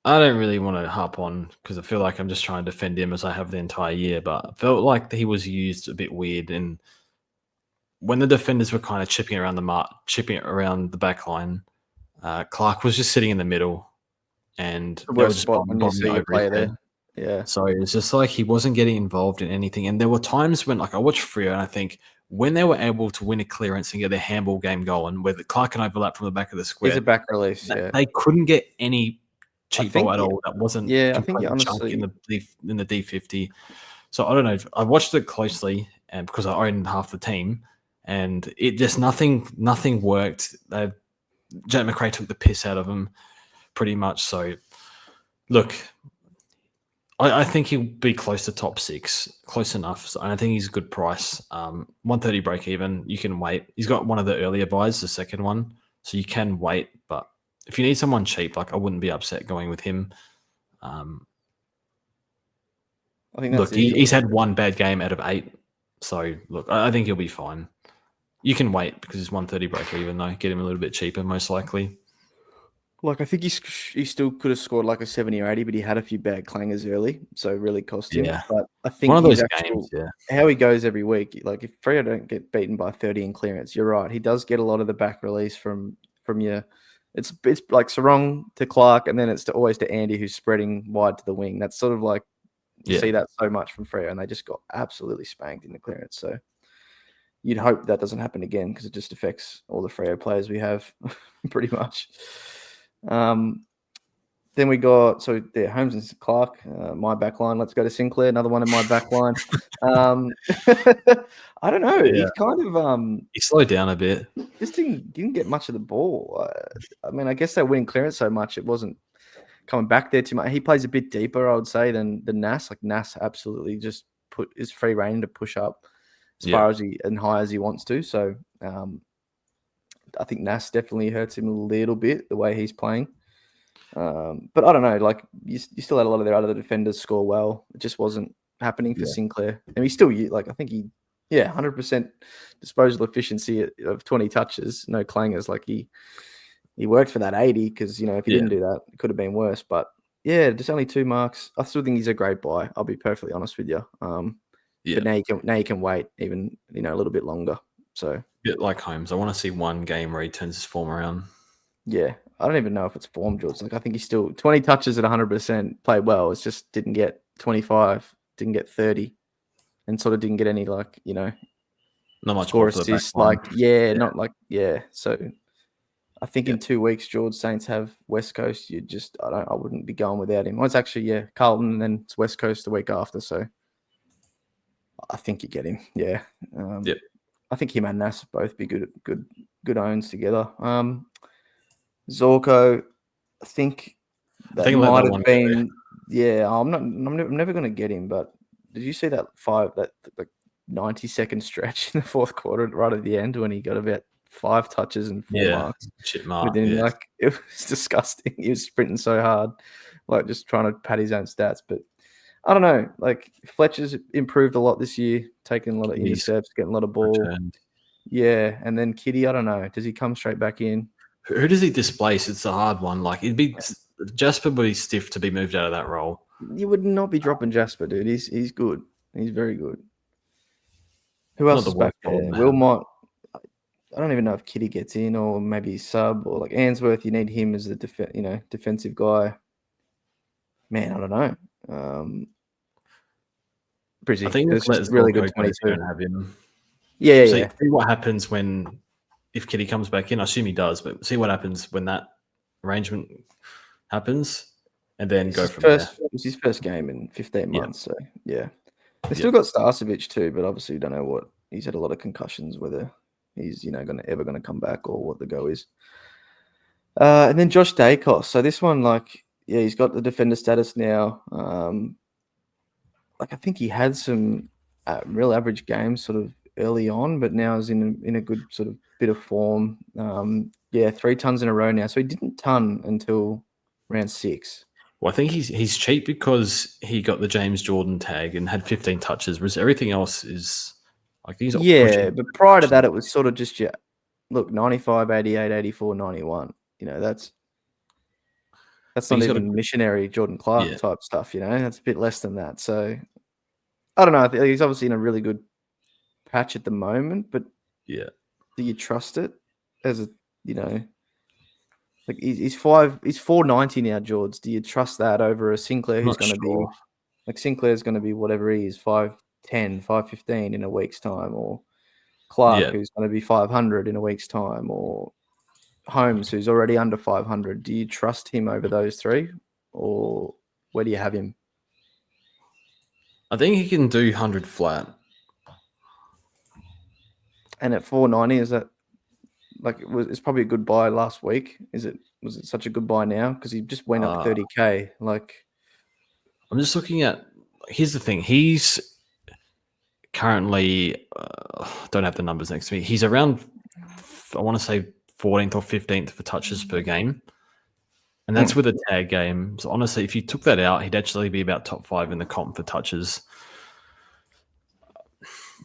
I don't really want to harp on because I feel like I'm just trying to defend him as I have the entire year, but I felt like he was used a bit weird. And when the defenders were kind of chipping around the back line, Clark was just sitting in the middle, and the worst spot when you see a player there. Yeah. So it was just like he wasn't getting involved in anything. And there were times when, like, I watched Freo and I think when they were able to win a clearance and get their handball game going, where the Clark can overlap from the back of the square. He's a back release, they couldn't get any cheap ball at all. That wasn't I think honestly in the D50. So I don't know. I watched it closely, and because I owned half the team, and it just nothing worked. Jack McRae took the piss out of him pretty much. So look, I think he'll be close to top 6, close enough. So I think he's a good price. 130 break even. You can wait. He's got one of the earlier buys, the second one, so you can wait. But if you need someone cheap, like I wouldn't be upset going with him. I think that's he's had one bad game out of 8, so look, I think he'll be fine. You can wait because he's 130 break even though. Get him a little bit cheaper, most likely. Like, I think he still could have scored like a 70 or 80, but he had a few bad clangers early, so it really cost him. Yeah. But I think one of those games, how he goes every week, like if Freo don't get beaten by 30 in clearance, you're right. He does get a lot of the back release from your. It's like Sarong to Clark, and then it's always to Andy, who's spreading wide to the wing. That's sort of like you see that so much from Freo, and they just got absolutely spanked in the clearance. So you'd hope that doesn't happen again because it just affects all the Freo players we have pretty much. Then we got Holmes and Clark, my back line. Let's go to Sinclair, another one in my back line. I don't know. He's kind of he slowed down a bit. Just didn't get much of the ball. I mean, I guess they win clearance so much it wasn't coming back there too much. He plays a bit deeper, I would say, than Nas. Like Nas absolutely just is free reign to push up as far as and high as he wants to. So I think Nas definitely hurts him a little bit the way he's playing. But I don't know. Like you still had a lot of their other defenders score well. It just wasn't happening for Sinclair. And he still I think 100% disposal efficiency of 20 touches, no clangers. Like he worked for that 80 because if he didn't do that, it could have been worse. But just only 2 marks. I still think he's a great buy. I'll be perfectly honest with you. But now you can wait even a little bit longer. So a bit like Holmes. I want to see one game where he turns his form around. Yeah, I don't even know if it's form, George. Like I think he's still 20 touches at 100%, played well. It's just didn't get 25, didn't get 30, and sort of didn't get any not much score assists. So I think in 2 weeks, George, Saints have West Coast. I wouldn't be going without him. Well, it's actually Carlton, and then it's West Coast the week after. So I think you get him. Yeah. I think him and Nas both be good owns together. Zorko, I think might have been. I'm never going to get him. But did you see that 90-second stretch in the fourth quarter right at the end when he got about 5 touches and 4 marks? Shit mark. Within, it was disgusting. He was sprinting so hard, like just trying to pad his own stats. But I don't know. Like Fletcher's improved a lot this year, taking a lot of intercepts, getting a lot of ball. Returned. Yeah, and then Kitty, I don't know. Does he come straight back in? Who does he displace? It's a hard one. Like Jasper would be stiff to be moved out of that role. You would not be dropping Jasper, dude. He's good. He's very good. Who else is back there? Wilmot. I don't even know if Kitty gets in or maybe sub or like Answorth. You need him as the defensive guy. Man, I don't know. I think it's just really good 22. Have him. See what happens if Kitty comes back in. I assume he does, but see what happens when that arrangement happens, and then go from there. It was his first game in 15 months, so yeah. They still got Starcevic too, but obviously you don't know what he's had a lot of concussions, whether he's ever going to come back or what the go is. And then Josh Dacos. So this one, he's got the defender status now. I think he had some real average games sort of early on, but now is in a good sort of bit of form. 3 tons in a row now. So he didn't ton until round 6. Well, I think he's cheap because he got the James Jordan tag and had 15 touches, whereas everything else is he's but prior to that, it was sort of just 95, 88, 84, 91. That's not even missionary Jordan Clark type stuff. That's a bit less than that. So I don't know. I think he's obviously in a really good patch at the moment, but do you trust it as a he's 490 now, George. Do you trust that over a Sinclair who's going to be Sinclair's going to be whatever he is, 5'10", 5'15" in a week's time, or Clark who's going to be 500 in a week's time, or Holmes who's already under 500. Do you trust him over those 3, or where do you have him? I think he can do 100 flat. And at 490, is that it's probably a good buy last week? Was it such a good buy now because he just went up 30k? I'm just looking at. Here's the thing. He's currently don't have the numbers next to me. He's around, I want to say 14th or 15th for touches per game, and that's with a tag game. So honestly, if you took that out, he'd actually be about top 5 in the comp for touches.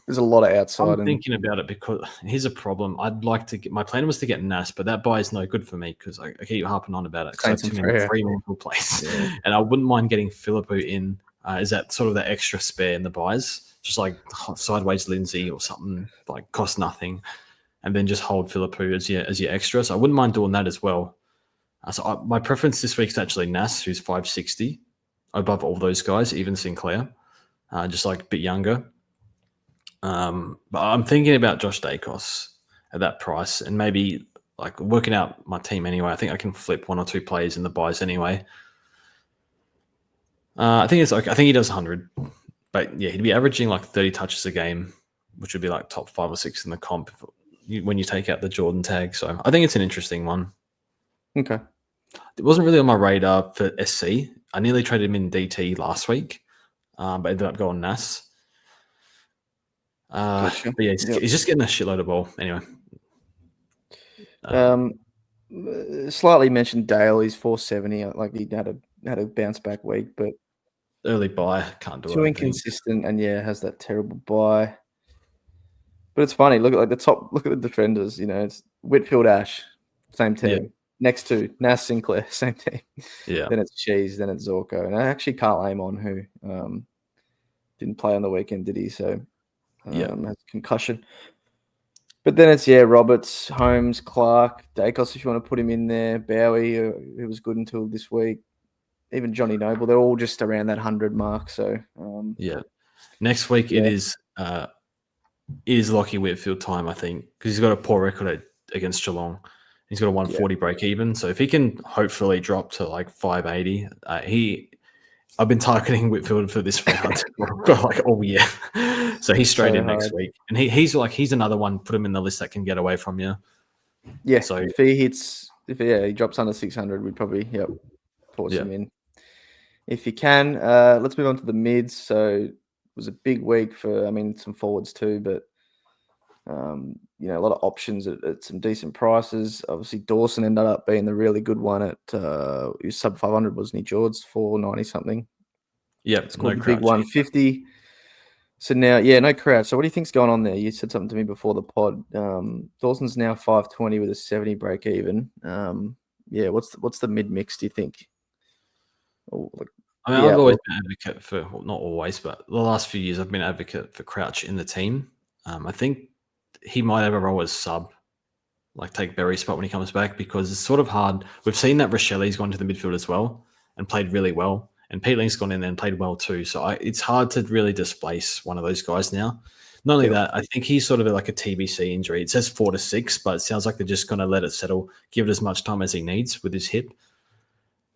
There's a lot of outside. I'm thinking about it because here's a problem. I'd like to get. My plan was to get Nas, but that buy is no good for me because I keep harping on about it because I have too many Fremantle plays, and I wouldn't mind getting Philippou in. Is that sort of the extra spare in the buys? Just like sideways Lindsay or something like cost nothing, and then just hold Philippou as your extra. So I wouldn't mind doing that as well. My preference this week is actually Nas, who's 560, above all those guys, even Sinclair, just like a bit younger. But I'm thinking about Josh Dacos at that price, and maybe like working out my team anyway. I think I can flip 1 or 2 players in the buys anyway. I think it's okay. I think he does 100, but yeah, he'd be averaging like 30 touches a game, which would be like top 5 or 6 in the comp when you take out the Jordan tag. So I think it's an interesting one. Okay. It wasn't really on my radar for SC. I nearly traded him in DT last week, but ended up going Nas. Gotcha. But yeah, he's just getting a shitload of ball anyway. Slightly mentioned Dale. He's 470. Like he had a bounce back week, but early buy can't do it. Too inconsistent, and has that terrible buy. But it's funny. Look at the top. Look at the defenders. It's Whitfield, Ash, same team. Yeah. Next to Nas, Sinclair, same team. Yeah. Then it's Cheese. Then it's Zorko, and I actually can't aim on who didn't play on the weekend, did he? So has a concussion. But then it's Roberts, Holmes, Clark, Dacos if you want to put him in there, Bowie, who was good until this week, even Johnny Noble. They're all just around that 100 mark. So next week it is Lockie Whitfield time, I think, because he's got a poor record against Geelong. He's got a 140 break even. So if he can hopefully drop to like 580, I've been targeting Whitfield for this round for like all year. So he's straight in next week. And he's another one, put him in the list that can get away from you. Yeah. So if he drops under 600, we'd probably force him in. If you can, let's move on to the mids. So it was a big week for some forwards too, but a lot of options at some decent prices. Obviously, Dawson ended up being the really good one at he was sub 500, wasn't he, George? 490 something. Yeah, it's called the big 150. So now, no crowd. So what do you think's going on there? You said something to me before the pod. Dawson's now 520 with a 70 break even. What's the mid mix? Do you think? I've always been an advocate for, well, not always, but the last few years I've been an advocate for Crouch in the team. I think he might have a role as sub, like take Berry's spot when he comes back, because it's sort of hard. We've seen that Rochelle's gone to the midfield as well and played really well, and Peatling's gone in there and played well too. So it's hard to really displace one of those guys now. Not only that, I think he's sort of like a TBC injury. It says 4 to 6, but it sounds like they're just going to let it settle, give it as much time as he needs with his hip.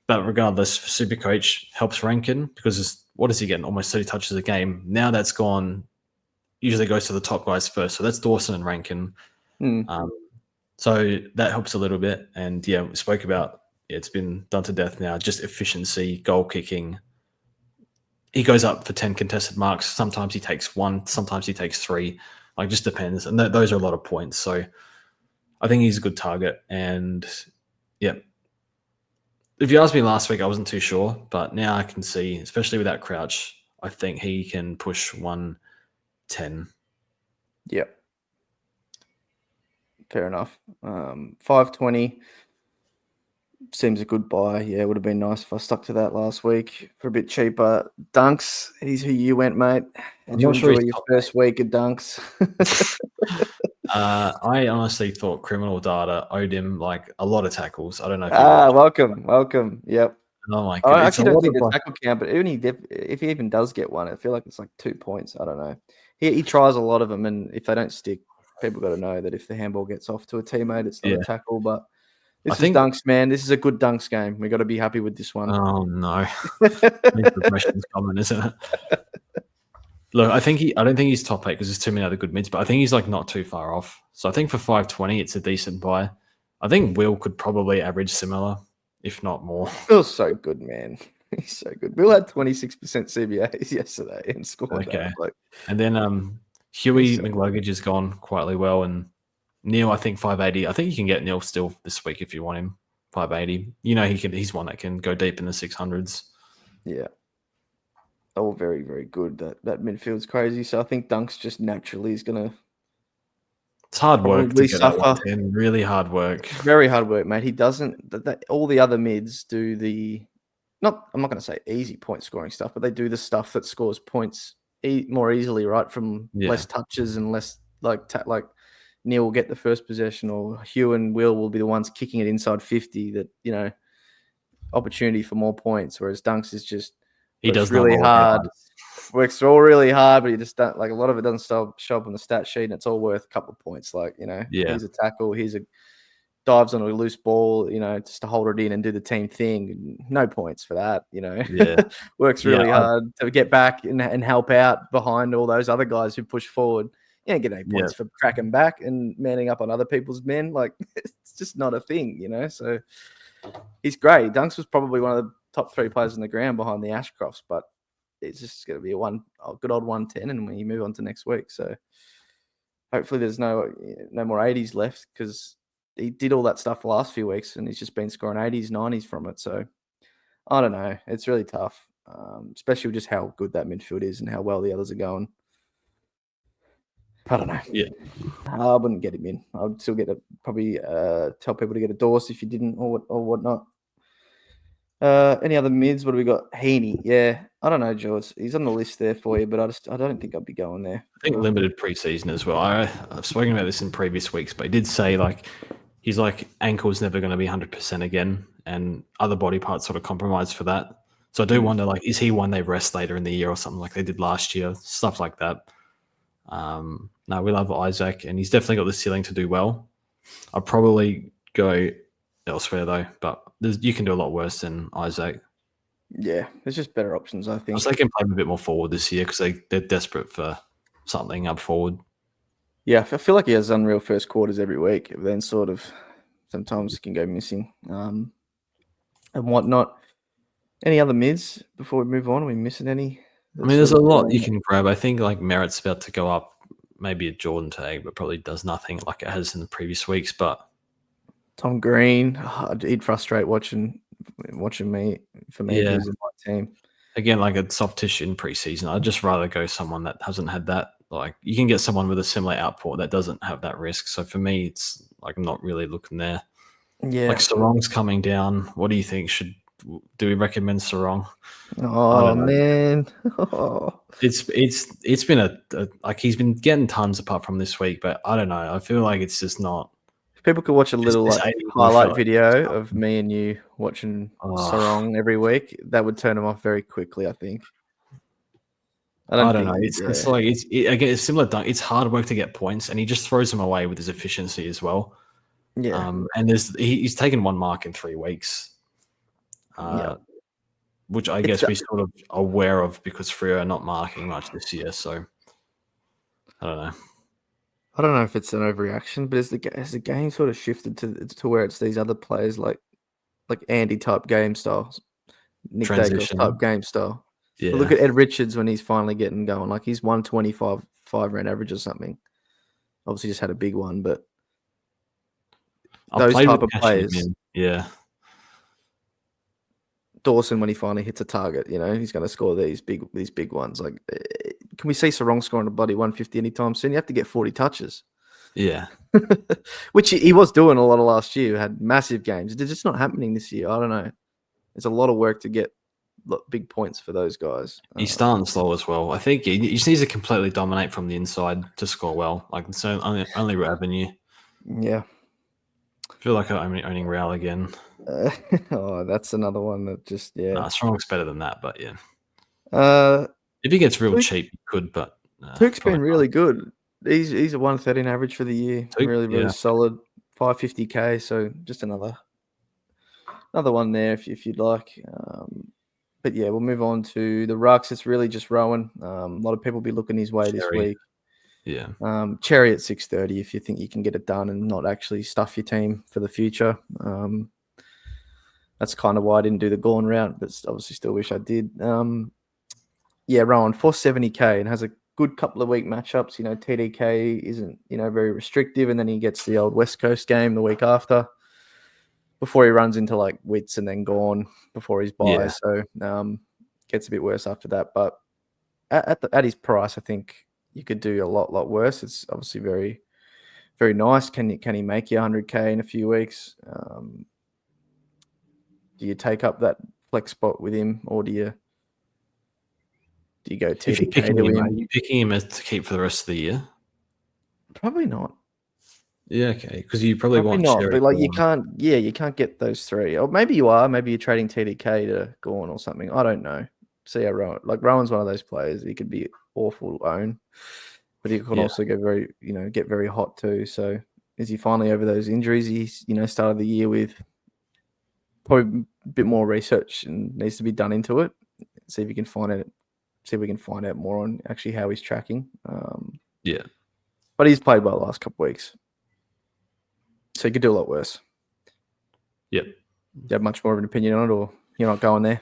But regardless, SuperCoach helps Rankin because what is he getting? Almost 30 touches a game. Now that's gone. Usually goes to the top guys first. So that's Dawson and Rankin. So that helps a little bit. And we spoke about it's been done to death now. Just efficiency, goal kicking. He goes up for 10 contested marks. Sometimes he takes 1. Sometimes he takes 3. Like, just depends. And those are a lot of points. So I think he's a good target. And if you asked me last week, I wasn't too sure. But now I can see, especially with that Crouch, I think he can push 110. Yep. Fair enough. 520 seems a good buy. It would have been nice if I stuck to that last week for a bit cheaper. Dunks, he's who you went, mate. Did you enjoy your first week of Dunks? I honestly thought Criminal Data owed him like a lot of tackles. I don't know. Welcome. Yep. Oh my god! I actually don't think the tackle count, but if he even does get one, I feel like it's like 2 points. I don't know. He tries a lot of them, and if they don't stick, people got to know that if the handball gets off to a teammate, it's not a tackle. But this is Dunks, man. This is a good Dunks game. We got to be happy with this one. Oh no, progression's common, isn't it? Look, I don't think he's top 8 because there's too many other good mids, but I think he's like not too far off. So I think for 520, it's a decent buy. I think Will could probably average similar, if not more. Feels so good, man. He's so good. Bill had 26% CBAs yesterday and scored Okay. that. Like, And then Huey so McLuggage has gone quietly well, and Neil, I think 580. I think you can get Neil still this week if you want him. 580. You know he's one that can go deep in the 600s. yeah. All very, very good. That midfield's crazy. So I think Dunks just naturally is gonna It's hard work to get that suffer. 110. Really hard work. Very hard work, mate. He doesn't all the other mids do I'm not going to say easy point scoring stuff, but they do the stuff that scores points more easily, right? From less touches and less like Neil will get the first possession, or Hugh and Will be the ones kicking it inside 50. That opportunity for more points. Whereas Dunks is just he does really hard. Works all really hard, but you just don't like a lot of it doesn't show up on the stat sheet, and it's all worth a couple of points. Like here's a tackle, here's a dives on a loose ball, just to hold it in and do the team thing. No points for that, Yeah. Works really hard to get back and help out behind all those other guys who push forward. You don't get any points for cracking back and manning up on other people's men. Like, it's just not a thing, So he's great. Dunks was probably one of the top 3 players on the ground behind the Ashcrofts, but it's just going to be a good old 110, and when you move on to next week. So hopefully there's no more 80s left, because he did all that stuff the last few weeks, and he's just been scoring 80s, 90s from it. So I don't know. It's really tough, especially with just how good that midfield is and how well the others are going. I don't know. Yeah. I wouldn't get him in. I would still probably tell people to get a Dawson if you didn't, or whatnot. Any other mids? What do we got? Heaney. Yeah. I don't know, George. He's on the list there for you, but I don't think I'd be going there. I think limited preseason as well. I've spoken about this in previous weeks, but he did say his ankle's never going to be 100% again, and other body parts sort of compromised for that. So I do wonder, is he one they rest later in the year or something like they did last year? Stuff like that. No, we love Isaac, and he's definitely got the ceiling to do well. I'll probably go elsewhere though, but you can do a lot worse than Isaac. Yeah, there's just better options, I think. So they can play him a bit more forward this year because they're desperate for something up forward. Yeah, I feel like he has unreal first quarters every week, but then sort of sometimes can go missing and whatnot. Any other mids before we move on? Are we missing any? I mean, there's a lot you can grab. I think Merritt's about to go up, maybe a Jordan tag, but probably does nothing like it has in the previous weeks. But Tom Green, he'd frustrate watching me for me if he was in my team. Again, a soft-ish in preseason. I'd just rather go someone that hasn't had that. You can get someone with a similar output that doesn't have that risk. So for me, it's I'm not really looking there. Yeah. Sarong's coming down. What do you think? Do we recommend Sarong? Oh man. It's been he's been getting tons apart from this week, but I don't know. I feel like it's just not. If people could watch a little highlight video of me and you watching Sarong every week, that would turn them off very quickly, I think. I don't know. It's similar. It's hard work to get points, and he just throws them away with his efficiency as well. Yeah. And he's taken 1 mark in 3 weeks. Which I guess we're sort of aware of because Freo are not marking much this year. So I don't know. I don't know if it's an overreaction, but has the game sort of shifted to where it's these other players like Andy type game styles, Nick Dacos type game style. Yeah. But look at Ed Richards when he's finally getting going. He's 125 5-round average or something. Obviously, just had a big one, but those type of players. Yeah. Dawson, when he finally hits a target, he's going to score these big ones. Can we see Sarong scoring a bloody 150 anytime soon? You have to get 40 touches. Yeah. Which he was doing a lot of last year. Had massive games. It's just not happening this year. I don't know. It's a lot of work to get big points for those guys. He's starting slow as well. I think he just needs to completely dominate from the inside to score well. It's the only avenue. Yeah. I feel like I'm owning Real again. That's another one that just, yeah. Strong's better than that, but yeah. If he gets real cheap, he could, but... Tuke's been really good. He's a 113 average for the year. Tuke, really solid. 550k, so just another one there if you'd like. But yeah, we'll move on to the rucks. It's really just Rowan. A lot of people will be looking his way this week. Yeah. Cherry at 630 if you think you can get it done and not actually stuff your team for the future. that's kind of why I didn't do the Gawn route, but obviously still wish I did. Yeah, Rowan, 470k and has a good couple of week matchups. TDK isn't, very restrictive, and then he gets the old West Coast game the week after before he runs into like Wits and then Gawn before his bye. Yeah. So gets a bit worse after that. But at his price, I think you could do a lot worse. It's obviously very, very nice. Can he make you 100k in a few weeks? Do you take up that flex spot with him, or do you go TDK If you're picking to him, him? are you picking him to keep for the rest of the year? Probably not. Yeah, okay. Because you probably want not, Cherry. but like you can't get those three. Or maybe you are. Maybe you're trading TDK to Gawn or something. I don't know. See how Rowan's one of those players. He could be awful to own, but he can also get very hot too. So is he finally over those injuries? He's started the year with probably a bit more research and needs to be done into it. See if we can find out more on actually how he's tracking. But he's played well the last couple of weeks. So you could do a lot worse. Yep. Do you have much more of an opinion on it, or you're not going there?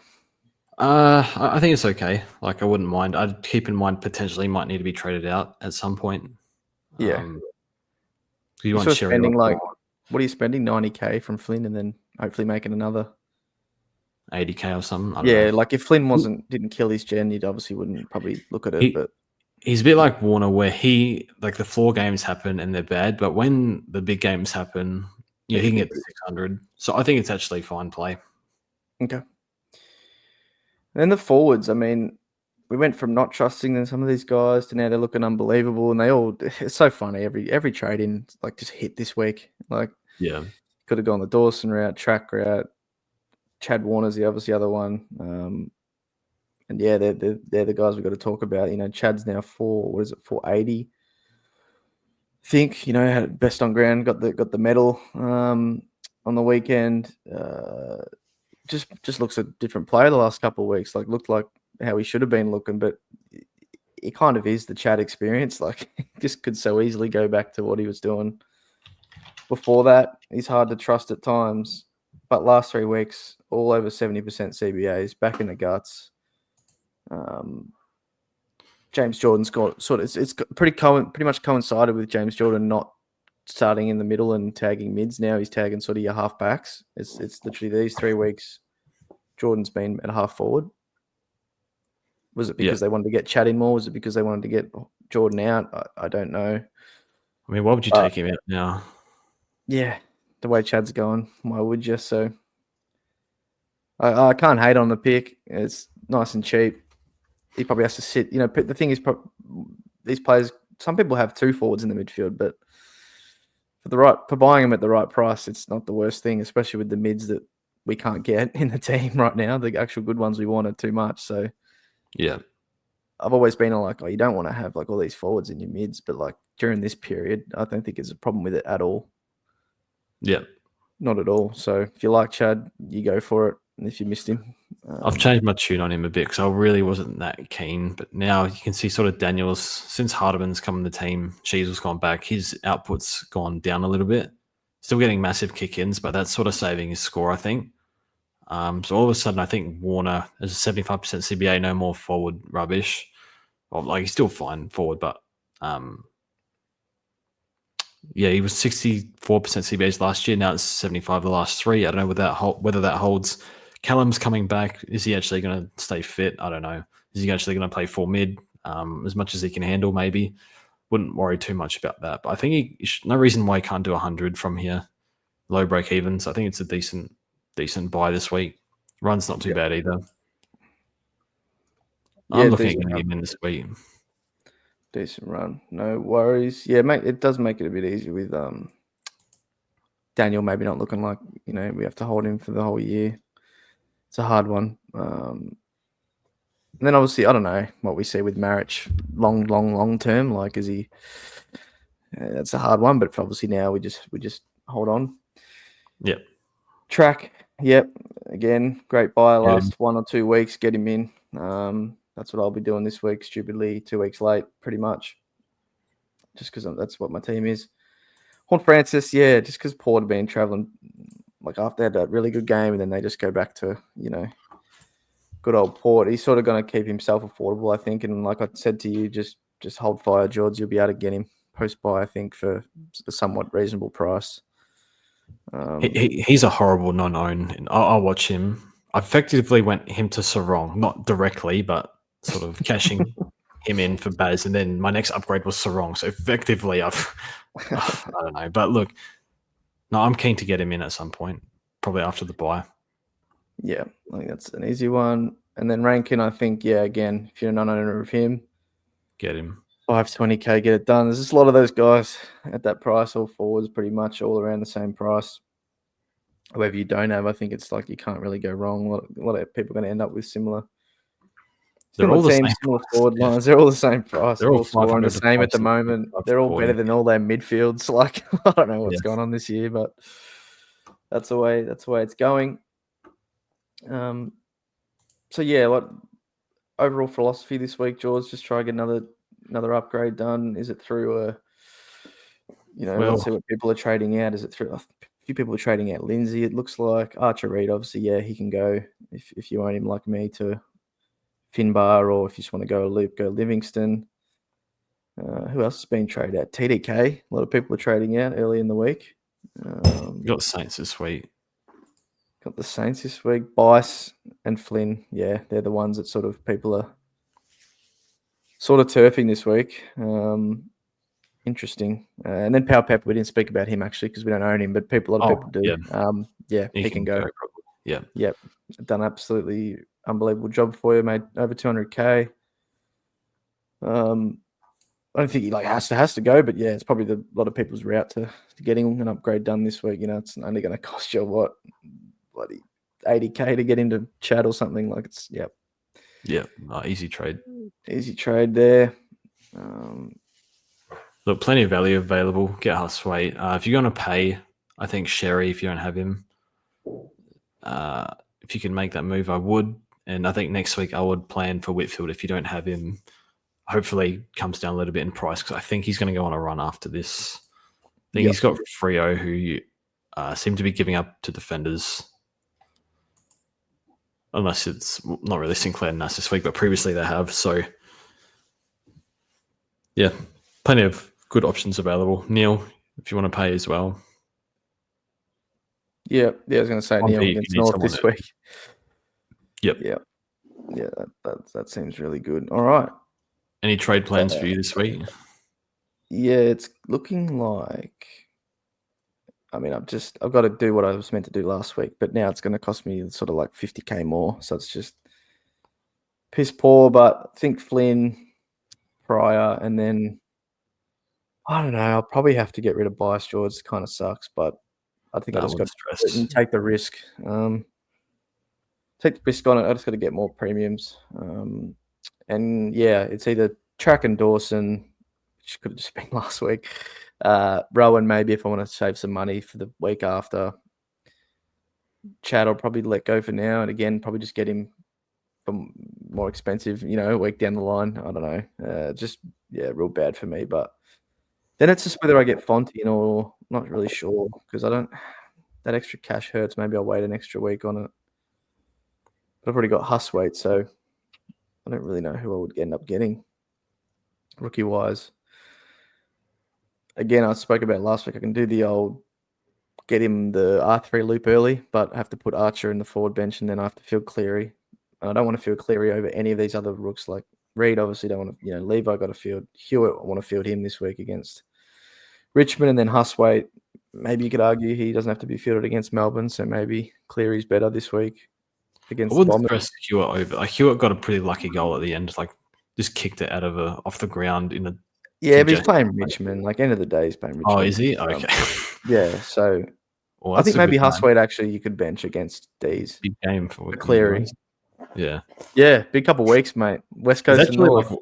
I think it's okay. Like, I wouldn't mind. I'd keep in mind potentially might need to be traded out at some point. Yeah. You want spending what are you spending? 90k from Flynn, and then hopefully making another 80k or something. I don't know. Like if Flynn didn't kill his gen, you obviously wouldn't probably look at it. But he's a bit like Warner, where the floor games happen and they're bad, but when the big games happen, he can get to 600. So I think it's actually fine play. Okay. And then the forwards, I mean, we went from not trusting in some of these guys to now they're looking unbelievable, and it's so funny. Every trade in just hit this week. Like, yeah, could have gone the Dawson route, track route. Chad Warner's the other one. And yeah, they're the guys we've got to talk about. Chad's now 480. I think, had best on ground, got the medal on the weekend. Just looks a different player the last couple of weeks. Like, looked like how he should have been looking, but it kind of is the Chad experience. Like, just could so easily go back to what he was doing before that. He's hard to trust at times, but last 3 weeks, all over 70% CBAs, back in the guts. James Jordan's got it's pretty much coincided with James Jordan not starting in the middle and tagging mids. Now he's tagging sort of your half backs. It's literally these 3 weeks Jordan's been at half forward. Was it because they wanted to get Chad in more? Was it because they wanted to get Jordan out? I don't know. I mean, why would you take him out now? Yeah, the way Chad's going, why would you? So I can't hate on the pick. It's nice and cheap. He probably has to sit. The thing is, these players, some people have 2 forwards in the midfield, but for buying them at the right price, it's not the worst thing, especially with the mids that we can't get in the team right now. The actual good ones we want are too much. So yeah, I've always been like, you don't want to have like all these forwards in your mids, but like during this period, I don't think there's a problem with it at all. Yeah, not at all. So if you like Chad, you go for it. And if you missed him, I've changed my tune on him a bit because I really wasn't that keen. But now you can see sort of Daniels, since Hardiman's come in the team, Cheesel's gone back, his output's gone down a little bit. Still getting massive kick-ins, but that's sort of saving his score, I think. So all of a sudden, I think Warner is a 75% CBA, no more forward rubbish. Well, like, he's still fine forward, but yeah, he was 64% CBAs last year. Now it's 75 the last 3. I don't know whether that holds. Callum's coming back. Is he actually going to stay fit? I don't know. Is he actually going to play full mid as much as he can handle? Maybe. Wouldn't worry too much about that. But I think no reason why he can't do 100 from here. Low break evens. I think it's a decent buy this week. Run's not too bad either. I'm looking at getting him in this week. Decent run. No worries. Yeah, mate, it does make it a bit easier with Daniel maybe not looking like, we have to hold him for the whole year. It's a hard one. And then obviously, I don't know what we see with Marich long term. Like, is he? That's a hard one. But obviously now we just hold on. Yep. Track. Yep. Again, great buy. Last 1 or 2 weeks, get him in. That's what I'll be doing this week. Stupidly, 2 weeks late, pretty much. Just because that's what my team is. Horne-Francis, yeah, just because Port have been travelling like after they had that really good game and then they just go back to, good old Port. He's sort of going to keep himself affordable, I think. And like I said to you, just hold fire, George. You'll be able to get him post-buy, I think, for a somewhat reasonable price. He's a horrible non-own. And I'll watch him. I effectively went him to Sarong, not directly, but sort of cashing him in for Baz. And then my next upgrade was Sarong. So effectively, I don't know. But look, no, I'm keen to get him in at some point, probably after the buy. Yeah, I think that's an easy one. And then Rankin, I think, again, if you're a non-owner of him, get him. 520k, get it done. There's just a lot of those guys at that price, all forwards pretty much all around the same price. Whoever you don't have, I think it's like you can't really go wrong. A lot of people are going to end up with similar. They're all the teams, same similar forward lines. They're all the same price. They're all scoring the same at the moment. They're all better than all their midfields. Like I don't know what's going on this year, but that's the way it's going. So yeah, what overall philosophy this week, George? Just try to get another upgrade done. Is it through let's see what people are trading out. Is it through a few people are trading out Lindsay? It looks like Archer Reed. Obviously, he can go if you own him like me to Finbar, or if you just want to go a loop, go Livingston. Who else has been traded out? TDK. A lot of people are trading out early in the week. You got Saints this week. Got the Saints this week. Bice and Flynn. Yeah, they're the ones that sort of people are sort of turfing this week. Interesting. And then Power Pepper, we didn't speak about him actually because we don't own him, but a lot of people do. He can go. Yep. Done absolutely unbelievable job for you, made over 200k. I don't think he has to go, but it's probably a lot of people's route to getting an upgrade done this week. It's only going to cost you bloody 80k to get into chat or something. Like it's easy trade. Easy trade there. Look, plenty of value available. Get Huswaite. If you're going to pay, I think Sherry, if you don't have him, if you can make that move, I would. And I think next week I would plan for Whitfield if you don't have him. Hopefully comes down a little bit in price because I think he's going to go on a run after this. I think he's got Freo, who seem to be giving up to defenders. Unless it's not really Sinclair and Nass this week, but previously they have. So, plenty of good options available. Neil, if you want to pay as well. Yeah, I was going to say Neil against North this week. Yep. Yeah, that seems really good. All right. Any trade plans for you this week? Yeah, it's looking like. I mean, I've got to do what I was meant to do last week, but now it's going to cost me sort of like 50k more. So it's just piss poor. But I think Flynn, Pryor, and then I don't know. I'll probably have to get rid of Bice. George kind of sucks, but I think I just got to take the risk. Take the risk on it. I just got to get more premiums. And it's either Track and Dawson, which could have just been last week. Rowan, maybe if I want to save some money for the week after. Chad, I'll probably let go for now. And again, probably just get him for more expensive, a week down the line. I don't know. Real bad for me. But then it's just whether I get Fonty or not really sure because that extra cash hurts. Maybe I'll wait an extra week on it. But I've already got Huswaite, so I don't really know who I would end up getting rookie-wise. Again, I spoke about last week. I can do the old get him the R3 loop early, but I have to put Archer in the forward bench and then I have to field Cleary. And I don't want to field Cleary over any of these other rooks like Reed. Obviously, don't want to, Levi got to field. Hewitt, I want to field him this week against Richmond, and then Huswaite. Maybe you could argue he doesn't have to be fielded against Melbourne, so maybe Cleary's better this week against the Bombers. Press Hewitt over. Like Hewitt got a pretty lucky goal at the end. Like just kicked it out of off the ground in a. Yeah, but he's playing Richmond. Like end of the day, he's playing Richmond. Oh, is he? Okay. So I think maybe Huswaite actually you could bench against D's. Big game for Cleary. Yeah. Yeah, big couple of weeks, mate. West Coast and North.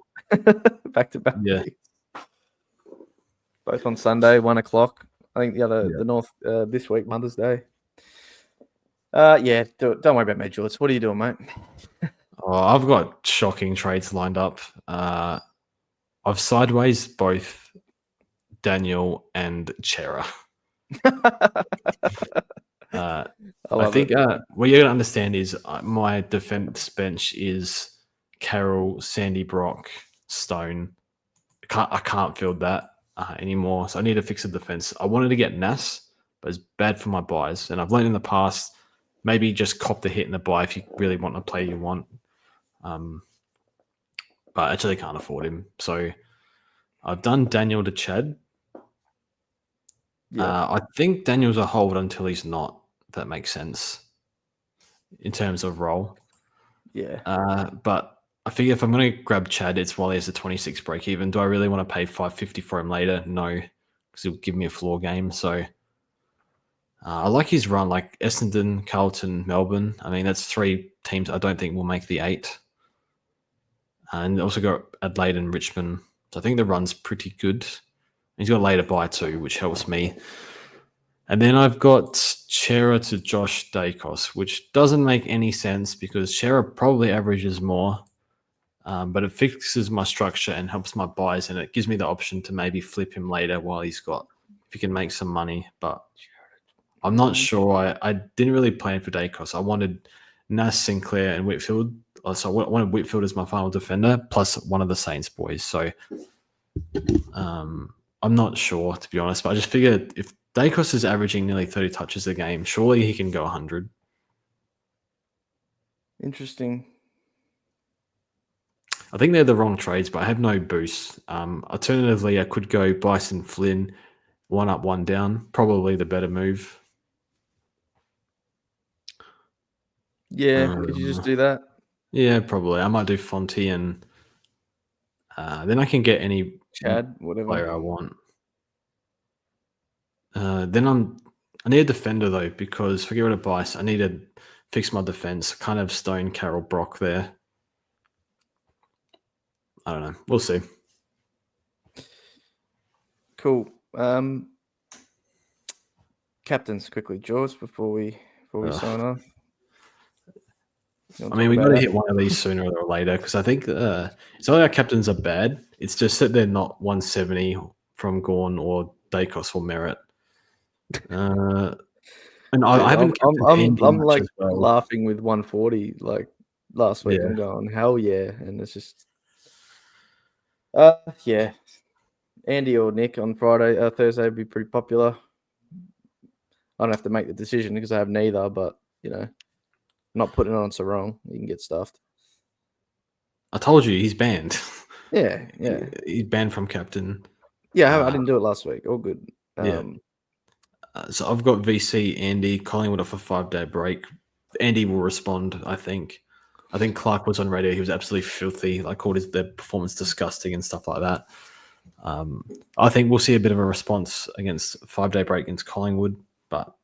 Back to back. Yeah. Both on Sunday, 1:00. I think the North this week, Mother's Day. Don't worry about me, George. What are you doing, mate? I've got shocking trades lined up. I've sideways both Daniel and Chera. I think what you're going to understand is my defense bench is Carroll, Sandy Brock, Stone. I can't field that anymore, so I need to fix the defense. I wanted to get Nas, but it's bad for my buys, and I've learned in the past maybe just cop the hit in the buy if you really want to play you want. But I actually can't afford him, so I've done Daniel to Chad. Yeah. I think Daniel's a hold until he's not. If that makes sense in terms of role. Yeah. But I figure if I'm going to grab Chad, it's while he has a 26 break even. Do I really want to pay $5.50 for him later? No, because he'll give me a floor game. So I like his run, like Essendon, Carlton, Melbourne. I mean, that's 3 teams I don't think will make the 8. And also got Adelaide and Richmond. So I think the run's pretty good. He's got a later buy too, which helps me. And then I've got Chera to Josh Dacos, which doesn't make any sense because Chera probably averages more, but it fixes my structure and helps my buys, and it gives me the option to maybe flip him later while if he can make some money. But I'm not sure. I didn't really plan for Dacos. I wanted Nas, Sinclair, and Whitfield. So I wanted Whitfield as my final defender, plus one of the Saints boys. So I'm not sure, to be honest, but I just figured if Dacos is averaging nearly 30 touches a game, surely he can go 100. Interesting. I think they're the wrong trades, but I have no boost. Alternatively, I could go Bice and Flynn, 1 up, 1 down. Probably the better move. Yeah, could you just do that? Yeah, probably. I might do Fonty, and then I can get any Chad, whatever player I want. Then I need a defender though, because forget rid of Bice. I need to fix my defense. Kind of Stone, Carroll, Brock there. I don't know. We'll see. Cool. Captains quickly, Jaws, before we sign off. I mean, we got to hit one of these sooner or later because I think it's not like our captains are bad. It's just that they're not 170 from Gawn or Dacos or Merit. And I haven't. I'm like laughing with 140 like last week. Yeah. I'm going hell yeah, and it's just yeah. Andy or Nick on Thursday would be pretty popular. I don't have to make the decision because I have neither, but I'm not putting it on so wrong. You can get stuffed. I told you he's banned. Yeah. He's banned from captain. Yeah, I didn't do it last week. All good. Yeah. So I've got VC Andy, Collingwood off a 5-day break. Andy will respond, I think. I think Clark was on radio. He was absolutely filthy. Like, called their performance disgusting and stuff like that. I think we'll see a bit of a response against 5-day break against Collingwood, but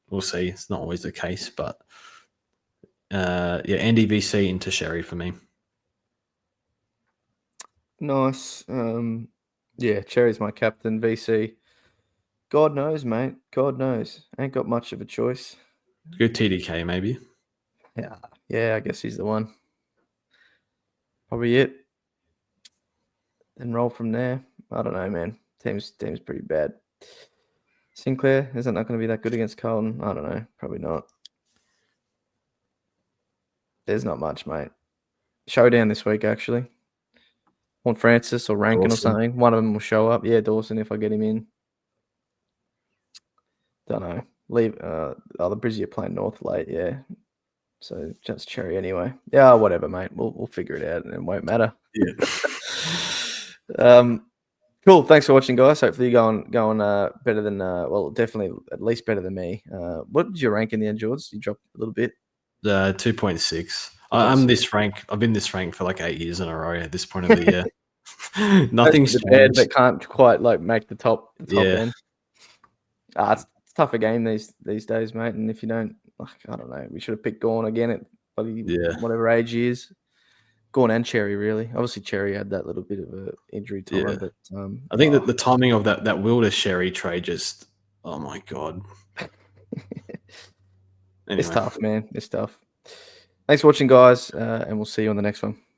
we'll see. It's not always the case. But Andy VC into Sherry for me. Nice. Cherry's my captain. VC. God knows, mate. God knows. Ain't got much of a choice. Good TDK, maybe. Yeah, I guess he's the one. Probably it. Then roll from there. I don't know, man. Team's pretty bad. Sinclair, isn't that going to be that good against Carlton? I don't know. Probably not. There's not much, mate. Showdown this week, actually. Horne-Francis or Rankin Dawson. Or something. One of them will show up. Yeah, Dawson, if I get him in. Don't know. Leave. The Brizzy are playing North late, yeah. So just Cherry anyway. Yeah, whatever, mate. We'll figure it out, and it won't matter. Yeah. Cool. Thanks for watching, guys. Hopefully you're going better than definitely at least better than me. What did you rank in the end, George? You dropped a little bit. 2.6. I'm this rank. I've been this rank for like 8 years in a row at this point of the year. Nothing's changed. But can't quite like make the top end. It's a tougher game these days, mate. And if you don't, I don't know. We should have picked Gawn again at whatever age he is. Gawn and Cherry, really. Obviously, Cherry had that little bit of an injury time. Yeah. But I think that the timing of that Wilder Sherry trade just, oh my God. Anyway. It's tough, man. It's tough. Thanks for watching, guys, and we'll see you on the next one.